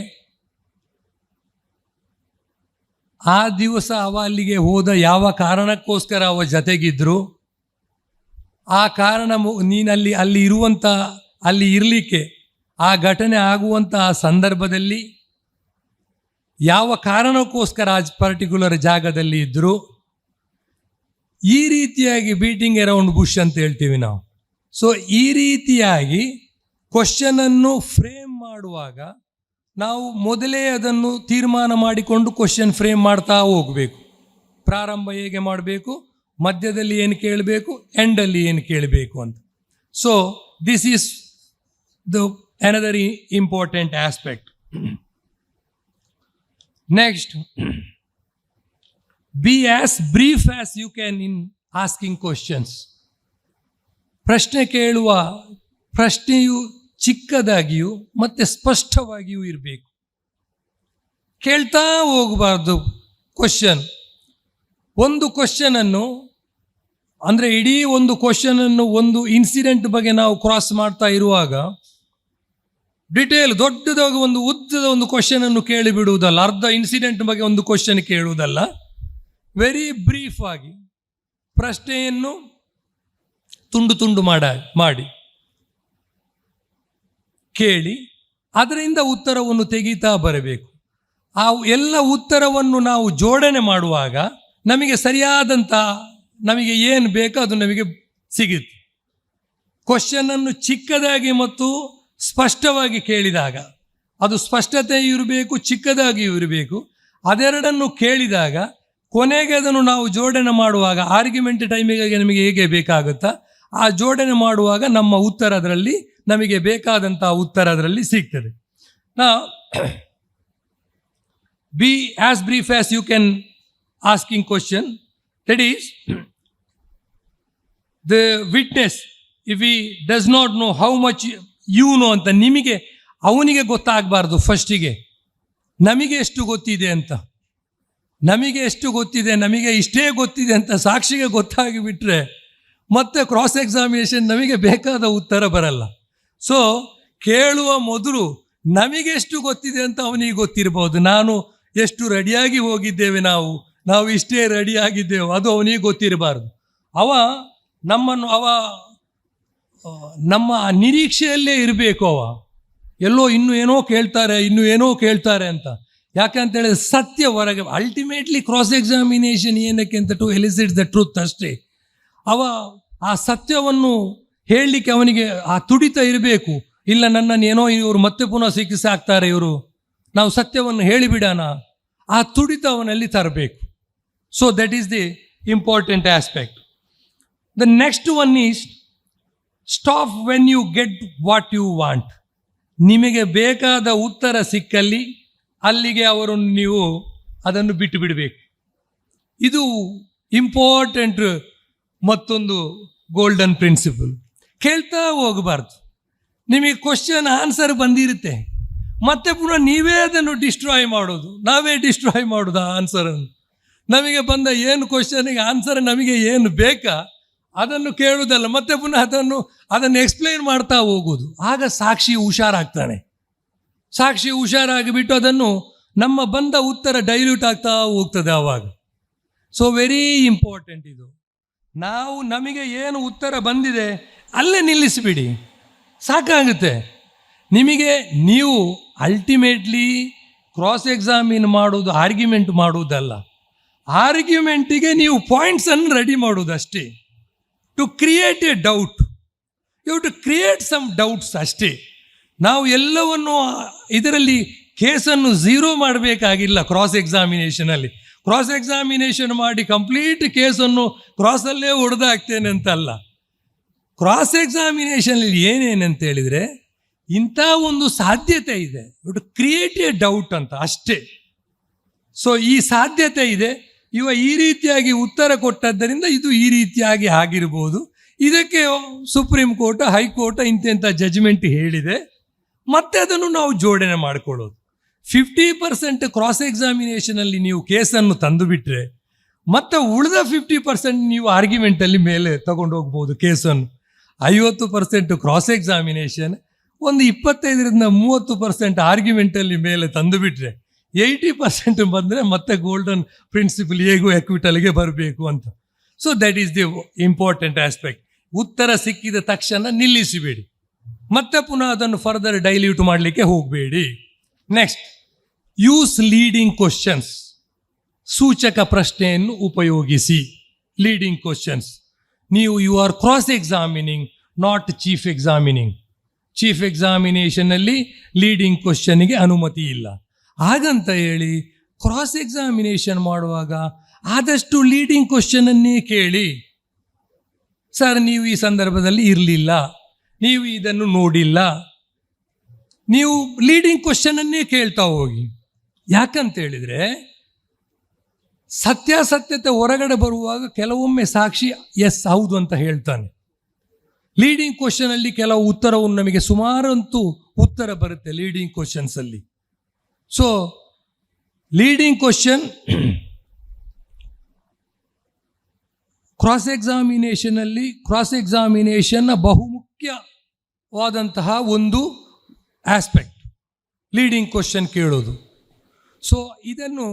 [SPEAKER 1] ಆ ದಿವಸ ಅಲ್ಲಿಗೆ ಹೋದ ಯಾವ ಕಾರಣಕ್ಕೋಸ್ಕರ ಜೊತೆಗಿದ್ರು, ಆ ಕಾರಣ ಅಲ್ಲಿ ಇರಲಿಕ್ಕೆ, ಆ ಘಟನೆ ಆಗುವಂತಹ ಸಂದರ್ಭದಲ್ಲಿ ಯಾವ ಕಾರಣಕ್ಕೋಸ್ಕರ ಆ ಪರ್ಟಿಕ್ಯುಲರ್ ಜಾಗದಲ್ಲಿ ಇದ್ದರು, ಈ ರೀತಿಯಾಗಿ ಬೀಟಿಂಗ್ ಅರೌಂಡ್ ಬುಷ್ ಅಂತ ಹೇಳ್ತೀವಿ ನಾವು. ಸೊ ಈ ರೀತಿಯಾಗಿ ಕ್ವಶನನ್ನು ಫ್ರೇಮ್ ಮಾಡುವಾಗ ನಾವು ಮೊದಲೇ ಅದನ್ನು ತೀರ್ಮಾನ ಮಾಡಿಕೊಂಡು ಕ್ವಶನ್ ಫ್ರೇಮ್ ಮಾಡ್ತಾ ಹೋಗಬೇಕು. ಪ್ರಾರಂಭ ಹೇಗೆ ಮಾಡಬೇಕು, ಮಧ್ಯದಲ್ಲಿ ಏನು ಕೇಳಬೇಕು, ಎಂಡಲ್ಲಿ ಏನು ಕೇಳಬೇಕು ಅಂತ. So this is the another important aspect. Next, be as brief as you can in asking questions. ಪ್ರಶ್ನೆ ಕೇಳುವ ಪ್ರಶ್ನೆಯು ಚಿಕ್ಕದಾಗಿಯೂ ಮತ್ತು ಸ್ಪಷ್ಟವಾಗಿಯೂ ಇರಬೇಕು. ಕೇಳ್ತಾ ಹೋಗಬಾರ್ದು ಕ್ವಶನ್. ಒಂದು ಕ್ವಶನನ್ನು ಅಂದರೆ ಇಡೀ ಒಂದು ಕ್ವಶನನ್ನು ಒಂದು ಇನ್ಸಿಡೆಂಟ್ ಬಗ್ಗೆ ನಾವು ಕ್ರಾಸ್ ಮಾಡ್ತಾ ಇರುವಾಗ ಡಿಟೇಲ್ ದೊಡ್ಡದಾಗಿ ಒಂದು ಉದ್ದದ ಒಂದು ಕ್ವಶನನ್ನು ಕೇಳಿಬಿಡುವುದಲ್ಲ, ಅರ್ಧ ಇನ್ಸಿಡೆಂಟ್ ಬಗ್ಗೆ ಒಂದು ಕ್ವಶನ್ ಕೇಳುವುದಲ್ಲ, ವೆರಿ ಬ್ರೀಫ್ ಆಗಿ ಪ್ರಶ್ನೆಯನ್ನು ತುಂಡು ತುಂಡು ಮಾಡಿ ಕೇಳಿ ಅದರಿಂದ ಉತ್ತರವನ್ನು ತೆಗೀತಾ ಬರಬೇಕು. ಆ ಎಲ್ಲ ಉತ್ತರವನ್ನು ನಾವು ಜೋಡಣೆ ಮಾಡುವಾಗ ನಮಗೆ ಸರಿಯಾದಂಥ ನಮಗೆ ಏನು ಬೇಕೋ ಅದು ನಮಗೆ ಸಿಗುತ್ತೆ. ಕ್ವಶನನ್ನು ಚಿಕ್ಕದಾಗಿ ಮತ್ತು ಸ್ಪಷ್ಟವಾಗಿ ಕೇಳಿದಾಗ ಅದು ಸ್ಪಷ್ಟತೆ ಇರಬೇಕು, ಚಿಕ್ಕದಾಗಿಯೂ ಇರಬೇಕು. ಅದೆರಡನ್ನು ಕೇಳಿದಾಗ ಕೊನೆಗೆ ಅದನ್ನು ನಾವು ಜೋಡಣೆ ಮಾಡುವಾಗ ಆರ್ಗ್ಯುಮೆಂಟ್ ಟೈಮಿಗೆ ನಮಗೆ ಹೇಗೆ ಬೇಕಾಗುತ್ತಾ ಆ ಜೋಡಣೆ ಮಾಡುವಾಗ ನಮ್ಮ ಉತ್ತರ ಅದರಲ್ಲಿ ನಮಗೆ ಬೇಕಾದಂಥ ಉತ್ತರ ಅದರಲ್ಲಿ ಸಿಗ್ತದೆ. ನಾ be as brief as you can asking question. That is, the witness, if he does not know how much you know ಅಂತ ನಿಮಗೆ ಅವನಿಗೆ ಗೊತ್ತಾಗಬಾರ್ದು. ಫಸ್ಟಿಗೆ ನಮಗೆ ಎಷ್ಟು ಗೊತ್ತಿದೆ ಅಂತ, ನಮಗೆ ಎಷ್ಟು ಗೊತ್ತಿದೆ, ನಮಗೆ ಇಷ್ಟೇ ಗೊತ್ತಿದೆ ಅಂತ ಸಾಕ್ಷಿಗೆ ಗೊತ್ತಾಗಿಬಿಟ್ರೆ ಮತ್ತೆ ಕ್ರಾಸ್ ಎಕ್ಸಾಮಿನೇಷನ್ ನಮಗೆ ಬೇಕಾದ ಉತ್ತರ ಬರಲ್ಲ. ಸೊ ಕೇಳುವ ಮೊದಲು ನಮಗೆ ಎಷ್ಟು ಗೊತ್ತಿದೆ ಅಂತ ಅವನಿಗೆ ಗೊತ್ತಿರ್ಬೋದು. ನಾನು ಎಷ್ಟು ರೆಡಿಯಾಗಿ ಹೋಗಿದ್ದೇವೆ, ನಾವು ಇಷ್ಟೇ ರೆಡಿಯಾಗಿದ್ದೇವೆ, ಅದು ಅವನಿಗೆ ಗೊತ್ತಿರಬಾರ್ದು. ನಮ್ಮ ನಿರೀಕ್ಷೆಯಲ್ಲೇ ಇರಬೇಕು. ಎಲ್ಲೋ ಇನ್ನೂ ಏನೋ ಕೇಳ್ತಾರೆ ಅಂತ. ಯಾಕಂತೇಳಿದ್ರೆ ಸತ್ಯ ಹೊರಗೆ ಅಲ್ಟಿಮೇಟ್ಲಿ ಕ್ರಾಸ್ ಎಕ್ಸಾಮಿನೇಷನ್ ಏನಕ್ಕೆ ಅಂತ ಟು ಎಲಿಸಿಟ್ ದ ಟ್ರೂತ್ ಅಷ್ಟೇ. ಆ ಸತ್ಯವನ್ನು ಹೇಳಲಿಕ್ಕೆ ಅವನಿಗೆ ಆ ತುಡಿತ ಇರಬೇಕು. ಇಲ್ಲ ನನ್ನನ್ನು ಏನೋ ಇವರು ಮತ್ತೆ ಪುನಃ ಸಿಕ್ಕಿಸಾಕ್ತಾರೆ ಇವರು, ನಾವು ಸತ್ಯವನ್ನು ಹೇಳಿಬಿಡೋಣ, ಆ ತುಡಿತ ಅವನಲ್ಲಿ ತರಬೇಕು. So that is the important aspect. The next one is stop when you get what you want. ನಿಮಗೆ ಬೇಕಾದ ಉತ್ತರ ಸಿಕ್ಕಲ್ಲಿ ಅಲ್ಲಿಗೆ ಅವರನ್ನು ನೀವು ಅದನ್ನು ಬಿಟ್ಟು ಬಿಡಬೇಕು. ಇದು ಇಂಪಾರ್ಟೆಂಟ್ ಮತ್ತೊಂದು ಗೋಲ್ಡನ್ ಪ್ರಿನ್ಸಿಪಲ್. ಕೇಳ್ತಾ ಹೋಗಬಾರ್ದು. ನಿಮಗೆ ಕ್ವಶನ್ ಆನ್ಸರ್ ಬಂದಿರುತ್ತೆ, ಮತ್ತೆ ಪುನಃ ನೀವೇ ಅದನ್ನು ನಾವೇ ಡಿಸ್ಟ್ರಾಯ್ ಮಾಡೋದು ಆ ಆನ್ಸರನ್ನು. ನಮಗೆ ಬಂದ ಏನು ಕ್ವಶನಿಗೆ ಆನ್ಸರ್ ನಮಗೆ ಏನು ಬೇಕಾ ಅದನ್ನು ಕೇಳುವುದಲ್ಲ, ಮತ್ತೆ ಪುನಃ ಅದನ್ನು ಎಕ್ಸ್ಪ್ಲೈನ್ ಮಾಡ್ತಾ ಹೋಗೋದು. ಆಗ ಸಾಕ್ಷಿ ಹುಷಾರಾಗ್ತಾನೆ. ಸಾಕ್ಷಿ ಹುಷಾರಾಗಿಬಿಟ್ಟು ಅದನ್ನು ನಮ್ಮ ಬಂದ ಉತ್ತರ ಡೈಲ್ಯೂಟ್ ಆಗ್ತಾ ಹೋಗ್ತದೆ ಆವಾಗ. ಸೊ ವೆರಿ ಇಂಪಾರ್ಟೆಂಟ್ ಇದು. ನಮಗೆ ಏನು ಉತ್ತರ ಬಂದಿದೆ ಅಲ್ಲೇ ನಿಲ್ಲಿಸಿಬಿಡಿ, ಸಾಕಾಗುತ್ತೆ. ನೀವು ಅಲ್ಟಿಮೇಟ್ಲಿ ಕ್ರಾಸ್ ಎಕ್ಸಾಮಿನ್ ಮಾಡೋದು ಆರ್ಗ್ಯುಮೆಂಟ್ ಮಾಡುವುದಲ್ಲ, ಆರ್ಗ್ಯುಮೆಂಟಿಗೆ ನೀವು ಪಾಯಿಂಟ್ಸನ್ನು ರೆಡಿ ಮಾಡೋದು ಅಷ್ಟೇ. To create a doubt, you to create some doubts ಅಷ್ಟೇ. ನಾವು ಎಲ್ಲವನ್ನು ಇದರಲ್ಲಿ ಕೇಸನ್ನು ಝೀರೋ ಮಾಡಬೇಕಾಗಿಲ್ಲ. ಕ್ರಾಸ್ ಎಕ್ಸಾಮಿನೇಷನ್ ಮಾಡಿ ಕಂಪ್ಲೀಟ್ ಕೇಸನ್ನು ಕ್ರಾಸಲ್ಲೇ ಹೊಡೆದಾಕ್ತೇನೆ ಅಂತಲ್ಲ. ಕ್ರಾಸ್ ಎಕ್ಸಾಮಿನೇಷನಲ್ಲಿ ಏನೇನಂತ ಹೇಳಿದರೆ ಇಂಥ ಒಂದು ಸಾಧ್ಯತೆ ಇದೆ, ಟು ಕ್ರಿಯೇಟ್ ಎ ಡೌಟ್ ಅಂತ ಅಷ್ಟೇ. ಸೊ ಈ ಸಾಧ್ಯತೆ ಇದೆ, ಈ ರೀತಿಯಾಗಿ ಉತ್ತರ ಕೊಟ್ಟದ್ದರಿಂದ ಇದು ಈ ರೀತಿಯಾಗಿ ಆಗಿರ್ಬೋದು, ಇದಕ್ಕೆ ಸುಪ್ರೀಂ ಕೋರ್ಟ್ ಹೈಕೋರ್ಟ್ ಇಂಥ ಜಜ್ಮೆಂಟ್ ಹೇಳಿದೆ, ಮತ್ತೆ ಅದನ್ನು ನಾವು ಜೋಡಣೆ ಮಾಡಿಕೊಳ್ಳೋದು. 50% ಕ್ರಾಸ್ ಎಕ್ಸಾಮಿನೇಷನಲ್ಲಿ ನೀವು ಕೇಸನ್ನು ತಂದುಬಿಟ್ರೆ ಮತ್ತೆ ಉಳಿದ 50% ನೀವು ಆರ್ಗ್ಯುಮೆಂಟಲ್ಲಿ ಮೇಲೆ ತಗೊಂಡು ಹೋಗ್ಬೋದು ಕೇಸನ್ನು. 50% ಕ್ರಾಸ್ ಎಕ್ಸಾಮಿನೇಷನ್, ಒಂದು 25-30% ಆರ್ಗ್ಯುಮೆಂಟಲ್ಲಿ ಮೇಲೆ ತಂದುಬಿಟ್ರೆ 80% ಬಂದರೆ ಮತ್ತೆ ಗೋಲ್ಡನ್ ಪ್ರಿನ್ಸಿಪಲ್ ಹೇಗೂ ಎಕ್ವಿಟಲ್ಗೆ ಬರಬೇಕು ಅಂತ. So that is the important aspect. ಉತ್ತರ ಸಿಕ್ಕಿದ ತಕ್ಷಣ ನಿಲ್ಲಿಸಬೇಡಿ, ಮತ್ತೆ ಪುನಃ ಅದನ್ನು ಫರ್ದರ್ ಡೈಲ್ಯೂಟ್ ಮಾಡಲಿಕ್ಕೆ ಹೋಗಬೇಡಿ. Next, use leading questions. ಸೂಚಕ ಪ್ರಶ್ನೆಯನ್ನು ಉಪಯೋಗಿಸಿ. Leading questions. You are cross examining, not chief examining. Chief ಎಕ್ಸಾಮಿನೇಷನಲ್ಲಿ ಲೀಡಿಂಗ್ ಕ್ವಶನ್ಗೆ ಅನುಮತಿ ಇಲ್ಲ. ಹಾಗಂತ ಹೇಳಿ ಕ್ರಾಸ್ ಎಕ್ಸಾಮಿನೇಷನ್ ಮಾಡುವಾಗ ಆದಷ್ಟು ಲೀಡಿಂಗ್ ಕ್ವಶನನ್ನೇ ಕೇಳಿ. ಸರ್, ನೀವು ಈ ಸಂದರ್ಭದಲ್ಲಿ ಇರಲಿಲ್ಲ, ನೀವು ಇದನ್ನು ನೋಡಿಲ್ಲ, ನೀವು ಲೀಡಿಂಗ್ ಕ್ವಶನನ್ನೇ ಕೇಳ್ತಾ ಹೋಗಿ. ಯಾಕಂತ ಹೇಳಿದರೆ ಸತ್ಯಾಸತ್ಯತೆ ಹೊರಗಡೆ ಬರುವಾಗ ಕೆಲವೊಮ್ಮೆ ಸಾಕ್ಷಿ ಎಸ್ ಹೌದು ಅಂತ ಹೇಳ್ತಾನೆ. ಲೀಡಿಂಗ್ ಕ್ವಶನಲ್ಲಿ ಕೆಲವು ಉತ್ತರವನ್ನು ನಮಗೆ ಸುಮಾರಂತೂ ಉತ್ತರ ಬರುತ್ತೆ ಲೀಡಿಂಗ್ ಕ್ವಶನ್ಸಲ್ಲಿ. ಸೊ ಲೀಡಿಂಗ್ ಕ್ವಶನ್ ಕ್ರಾಸ್ ಎಕ್ಸಾಮಿನೇಷನ್ನ ಬಹುಮುಖ್ಯವಾದಂತಹ ಒಂದು ಆಸ್ಪೆಕ್ಟ್ ಲೀಡಿಂಗ್ ಕ್ವಶನ್ ಕೇಳೋದು. ಸೊ ಇದನ್ನು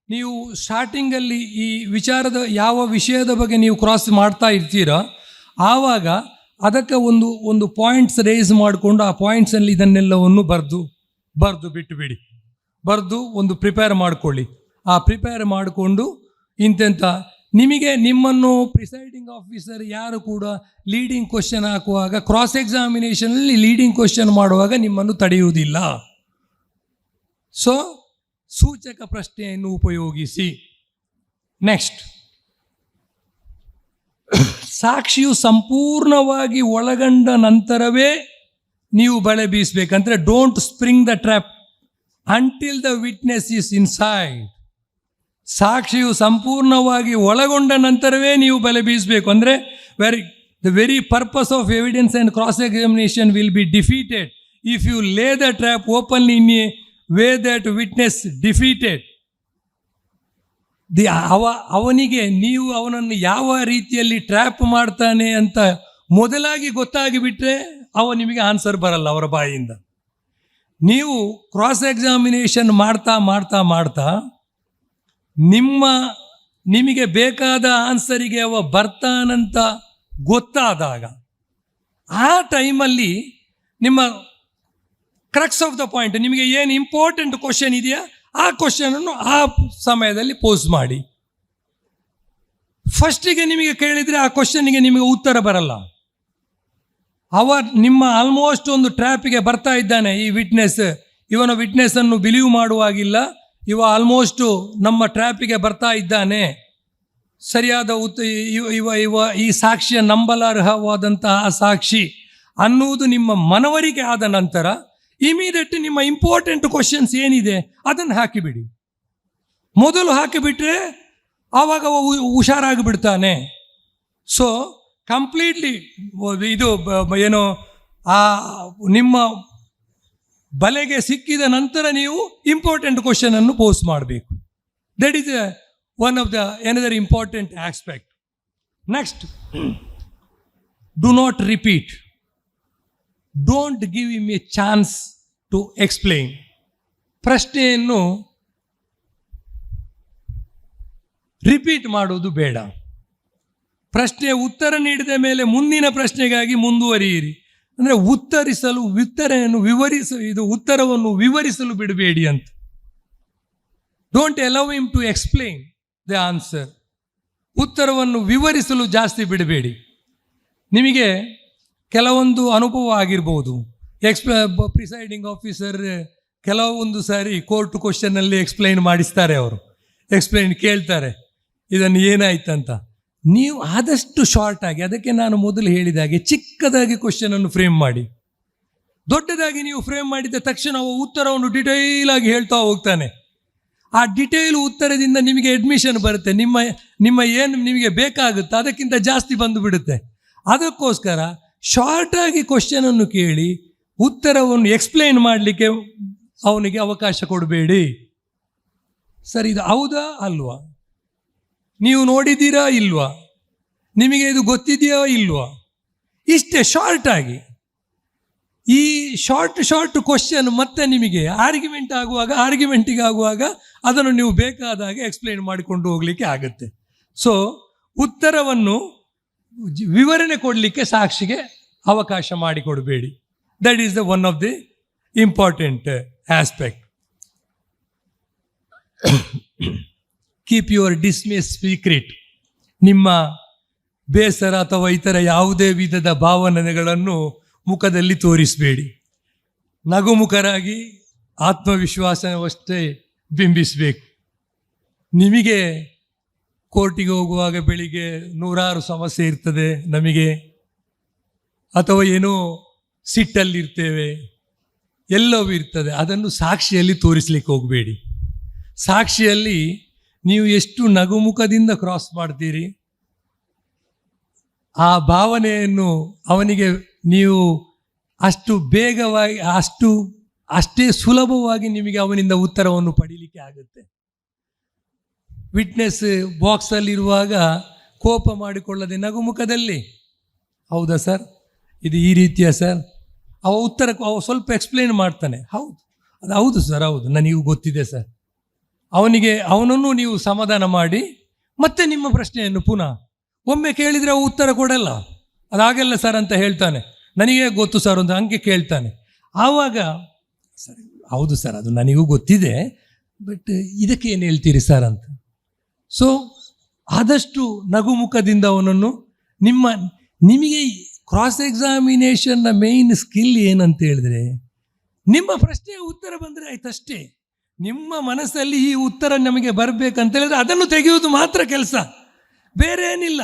[SPEAKER 1] ನೀವು ಸ್ಟಾರ್ಟಿಂಗಲ್ಲಿ ಈ ಯಾವ ವಿಷಯದ ಬಗ್ಗೆ ನೀವು ಕ್ರಾಸ್ ಮಾಡ್ತಾ ಇರ್ತೀರಾ ಆವಾಗ ಅದಕ್ಕೆ ಒಂದು ಪಾಯಿಂಟ್ಸ್ ರೇಸ್ ಮಾಡಿಕೊಂಡು ಆ ಪಾಯಿಂಟ್ಸಲ್ಲಿ ಇದನ್ನೆಲ್ಲವನ್ನು ಬರೆದು ಬಿಟ್ಟುಬಿಡಿ. ಬರೆದು ಒಂದು ಪ್ರಿಪೇರ್ ಮಾಡಿಕೊಳ್ಳಿ. ಆ ಪ್ರಿಪೇರ್ ಮಾಡಿಕೊಂಡು ಇಂತೆಂಥ ನಿಮ್ಮನ್ನು ಪ್ರಿಸೈಡಿಂಗ್ ಆಫೀಸರ್ ಯಾರು ಕೂಡ ಲೀಡಿಂಗ್ ಕ್ವಶನ್ ಹಾಕುವಾಗ ಕ್ರಾಸ್ ಎಕ್ಸಾಮಿನೇಷನಲ್ಲಿ ಲೀಡಿಂಗ್ ಕ್ವಶನ್ ಮಾಡುವಾಗ ನಿಮ್ಮನ್ನು ತಡೆಯುವುದಿಲ್ಲ. ಸೊ ಸೂಚಕ ಪ್ರಶ್ನೆಯನ್ನು ಉಪಯೋಗಿಸಿ. ನೆಕ್ಸ್ಟ್, ಸಾಕ್ಷಿಯು ಸಂಪೂರ್ಣವಾಗಿ ಒಳಗೊಂಡ ನಂತರವೇ ನೀವು ಬಲೆ ಬೀಸಬೇಕಂದ್ರೆ don't spring the trap until the witness is inside. ಸಾಕ್ಷಿಯು ಸಂಪೂರ್ಣವಾಗಿ ಒಳಗೊಂಡ ನಂತರವೇ ನೀವು ಬಲೆ ಬೀಸಬೇಕು. ಅಂದರೆ the very purpose of evidence and cross examination will be defeated if you lay the trap openly in a way that witness defeated. ಅವನಿಗೆ ನೀವು ಅವನನ್ನು ಯಾವ ರೀತಿಯಲ್ಲಿ ಟ್ರ್ಯಾಪ್ ಮಾಡ್ತಾನೆ ಅಂತ ಮೊದಲಾಗಿ ಗೊತ್ತಾಗಿಬಿಟ್ರೆ ನಿಮಗೆ ಆನ್ಸರ್ ಬರಲ್ಲ ಅವರ ಬಾಯಿಯಿಂದ. ನೀವು ಕ್ರಾಸ್ ಎಕ್ಸಾಮಿನೇಷನ್ ಮಾಡ್ತಾ ನಿಮಗೆ ಬೇಕಾದ ಆನ್ಸರಿಗೆ ಬರ್ತಾನಂತ ಗೊತ್ತಾದಾಗ ಆ ಟೈಮಲ್ಲಿ ನಿಮ್ಮ ಕ್ರಕ್ಸ್ ಆಫ್ ದ ಪಾಯಿಂಟ್, ನಿಮಗೆ ಏನು ಇಂಪಾರ್ಟೆಂಟ್ ಕ್ವಶನ್ ಇದೆಯಾ ಆ ಕ್ವಶನನ್ನು ಆ ಸಮಯದಲ್ಲಿ ಪೋಸ್ ಮಾಡಿ. ಫಸ್ಟಿಗೆ ನಿಮಗೆ ಕೇಳಿದರೆ ಆ ಕ್ವಶನ್ಗೆ ನಿಮಗೆ ಉತ್ತರ ಬರಲ್ಲ. ನಿಮ್ಮ ಆಲ್ಮೋಸ್ಟ್ ಒಂದು ಟ್ರ್ಯಾಪಿಗೆ ಬರ್ತಾ ಇದ್ದಾನೆ ಈ ಇವನ ವಿಟ್ನೆಸ್ಸನ್ನು ಬಿಲೀವ್ ಮಾಡುವಾಗಿಲ್ಲ, ಆಲ್ಮೋಸ್ಟು ನಮ್ಮ ಟ್ರ್ಯಾಪಿಗೆ ಬರ್ತಾ ಇದ್ದಾನೆ, ಸರಿಯಾದ ಈ ಸಾಕ್ಷಿಯ ನಂಬಲಾರ್ಹವಾದಂತಹ ಸಾಕ್ಷಿ ಅನ್ನುವುದು ನಿಮ್ಮ ಮನವರಿಕೆ ಆದ ನಂತರ ಇಮಿಡಿಯೇಟ್ ನಿಮ್ಮ ಇಂಪಾರ್ಟೆಂಟ್ ಕ್ವಶನ್ಸ್ ಏನಿದೆ ಅದನ್ನು ಹಾಕಿಬಿಡಿ. ಮೊದಲು ಹಾಕಿಬಿಟ್ರೆ ಆವಾಗ ಹುಷಾರಾಗಿಬಿಡ್ತಾನೆ. ಸೊ ಕಂಪ್ಲೀಟ್ಲಿ ಏನು ನಿಮ್ಮ ಬಲೆಗೆ ಸಿಕ್ಕಿದ ನಂತರ ನೀವು ಇಂಪಾರ್ಟೆಂಟ್ ಕ್ವಶನನ್ನು ಪೋಸ್ಟ್ ಮಾಡಬೇಕು. That is one of the another important aspect. Next, do not repeat. Don't give him a chance to explain. ಪ್ರಶ್ನೆಯನ್ನು ರಿಪೀಟ್ ಮಾಡೋದು ಬೇಡ. ಪ್ರಶ್ನೆಯ ಉತ್ತರ ನೀಡಿದ ಮೇಲೆ ಮುಂದಿನ ಪ್ರಶ್ನೆಗಾಗಿ ಮುಂದುವರಿಯಿರಿ. ಅಂದರೆ ಉತ್ತರವನ್ನು ವಿವರಿಸಲು ಬಿಡಬೇಡಿ ಅಂತ. Don't allow him to explain the answer. ಉತ್ತರವನ್ನು ವಿವರಿಸಲು ಜಾಸ್ತಿ ಬಿಡಬೇಡಿ. ನಿಮಗೆ ಕೆಲವೊಂದು ಅನುಭವ ಆಗಿರ್ಬೋದು. ಪ್ರಿಸೈಡಿಂಗ್ ಆಫೀಸರ್ ಕೆಲವೊಂದು ಸಾರಿ ಕೋರ್ಟ್ ಕ್ವಶನ್ನಲ್ಲಿ ಎಕ್ಸ್ಪ್ಲೈನ್ ಮಾಡಿಸ್ತಾರೆ. ಅವರು ಕೇಳ್ತಾರೆ ಇದನ್ನು ಏನಾಯ್ತಂತ. ನೀವು ಆದಷ್ಟು ಶಾರ್ಟ್ ಆಗಿ, ಅದಕ್ಕೆ ನಾನು ಮೊದಲು ಹೇಳಿದಾಗೆ ಚಿಕ್ಕದಾಗಿ ಕ್ವಶನನ್ನು ಫ್ರೇಮ್ ಮಾಡಿ. ದೊಡ್ಡದಾಗಿ ನೀವು ಫ್ರೇಮ್ ಮಾಡಿದ ತಕ್ಷಣ ಉತ್ತರವನ್ನು ಡಿಟೈಲ್ ಆಗಿ ಹೇಳ್ತಾ ಹೋಗ್ತಾನೆ. ಆ ಡಿಟೈಲ್ ಉತ್ತರದಿಂದ ನಿಮಗೆ ಅಡ್ಮಿಷನ್ ಬರುತ್ತೆ. ನಿಮ್ಮ ಏನು ನಿಮಗೆ ಬೇಕಾಗುತ್ತೆ ಅದಕ್ಕಿಂತ ಜಾಸ್ತಿ ಬಂದು ಬಿಡುತ್ತೆ. ಅದಕ್ಕೋಸ್ಕರ ಶಾರ್ಟಾಗಿ ಕ್ವಶನನ್ನು ಕೇಳಿ ಉತ್ತರವನ್ನು ಎಕ್ಸ್ಪ್ಲೈನ್ ಮಾಡಲಿಕ್ಕೆ ಅವನಿಗೆ ಅವಕಾಶ ಕೊಡಬೇಡಿ. ಸರ್, ಇದು ಹೌದಾ ಅಲ್ವಾ, ನೀವು ನೋಡಿದ್ದೀರಾ ಇಲ್ವಾ, ನಿಮಗೆ ಇದು ಗೊತ್ತಿದೆಯಾ ಇಲ್ವಾ, ಇಷ್ಟೇ ಶಾರ್ಟಾಗಿ. ಈ ಶಾರ್ಟ್ ಕ್ವಶನ್ ಮತ್ತೆ ನಿಮಗೆ ಆರ್ಗ್ಯುಮೆಂಟಿಗೆ ಆಗುವಾಗ ಅದನ್ನು ನೀವು ಬೇಕಾದಾಗ ಎಕ್ಸ್ಪ್ಲೈನ್ ಮಾಡಿಕೊಂಡು ಹೋಗಲಿಕ್ಕೆ ಆಗುತ್ತೆ. ಸೊ ಉತ್ತರವನ್ನು ವಿವರಣೆ ಕೊಡಲಿಕ್ಕೆ ಸಾಕ್ಷಿಗೆ ಅವಕಾಶ ಮಾಡಿಕೊಡಬೇಡಿ. That is the one of the important aspect. Keep your dismiss secret. ನಿಮ್ಮ ಬೇಸರ ಅಥವಾ ಇತರ ಯಾವುದೇ ವಿಧದ ಭಾವನೆಗಳನ್ನು ಮುಖದಲ್ಲಿ ತೋರಿಸಬೇಡಿ. ನಗುಮುಖರಾಗಿ ಆತ್ಮವಿಶ್ವಾಸವಷ್ಟೇ ಬಿಂಬಿಸಬೇಕು. ನಿಮಗೆ ಕೋರ್ಟಿಗೆ ಹೋಗುವಾಗ ಬೆಳಿಗ್ಗೆ 100 ಸಮಸ್ಯೆ ಇರ್ತದೆ ನಮಗೆ, ಅಥವಾ ಏನೋ ಸಿಟ್ಟಲ್ಲಿರ್ತೇವೆ, ಎಲ್ಲವೂ ಇರ್ತದೆ. ಅದನ್ನು ಸಾಕ್ಷಿಯಲ್ಲಿ ತೋರಿಸ್ಲಿಕ್ಕೆ ಹೋಗಬೇಡಿ. ಸಾಕ್ಷಿಯಲ್ಲಿ ನೀವು ಎಷ್ಟು ನಗುಮುಖದಿಂದ ಕ್ರಾಸ್ ಮಾಡ್ತೀರಿ, ಆ ಭಾವನೆಯನ್ನು ಅವನಿಗೆ ನೀವು ಅಷ್ಟು ಬೇಗವಾಗಿ ಅಷ್ಟೇ ಸುಲಭವಾಗಿ ನಿಮಗೆ ಅವನಿಂದ ಉತ್ತರವನ್ನು ಪಡೀಲಿಕ್ಕೆ ಆಗುತ್ತೆ. ವಿಟ್ನೆಸ್ ಬಾಕ್ಸಲ್ಲಿರುವಾಗ ಕೋಪ ಮಾಡಿಕೊಳ್ಳದೆ ನಗುಮುಖದಲ್ಲಿ. ಹೌದಾ ಸರ್, ಇದು ಈ ರೀತಿಯ ಸರ್? ಅವ ಉತ್ತರಕ್ಕೆ ಅವ ಸ್ವಲ್ಪ ಎಕ್ಸ್ಪ್ಲೇನ್ ಮಾಡ್ತಾನೆ. ಹೌದು ಸರ್, ಹೌದು, ನನಗೂ ಗೊತ್ತಿದೆ ಸರ್. ಅವನನ್ನು ನೀವು ಸಮಾಧಾನ ಮಾಡಿ ಮತ್ತೆ ನಿಮ್ಮ ಪ್ರಶ್ನೆಯನ್ನು ಪುನಃ ಒಮ್ಮೆ ಕೇಳಿದರೆ ಅವ ಉತ್ತರ ಕೊಡಲ್ಲ. ಅದಾಗಲ್ಲ ಸರ್ ಅಂತ ಹೇಳ್ತಾನೆ. ನನಗೆ ಗೊತ್ತು ಸರ್ ಅಂತ ಹಂಗೆ ಕೇಳ್ತಾನೆ. ಆವಾಗ ಸರ್, ಹೌದು ಸರ್, ಅದು ನನಗೂ ಗೊತ್ತಿದೆ, ಬಟ್ ಇದಕ್ಕೆ ಏನು ಹೇಳ್ತೀರಿ ಸರ್ ಅಂತ. ಸೊ ಆದಷ್ಟು ನಗುಮುಖದಿಂದ ಅವನನ್ನು ನಿಮಗೆ ಕ್ರಾಸ್ ಎಕ್ಸಾಮಿನೇಷನ್ನ ಮೇಯ್ನ್ ಸ್ಕಿಲ್ ಏನಂತ ಹೇಳಿದ್ರೆ, ನಿಮ್ಮ ಪ್ರಶ್ನೆಯ ಉತ್ತರ ಬಂದರೆ ಆಯ್ತಷ್ಟೇ. ನಿಮ್ಮ ಮನಸ್ಸಲ್ಲಿ ಈ ಉತ್ತರ ನಮಗೆ ಬರಬೇಕಂತ ಹೇಳಿದ್ರೆ ಅದನ್ನು ತೆಗೆಯುವುದು ಮಾತ್ರ ಕೆಲಸ, ಬೇರೆ ಏನಿಲ್ಲ.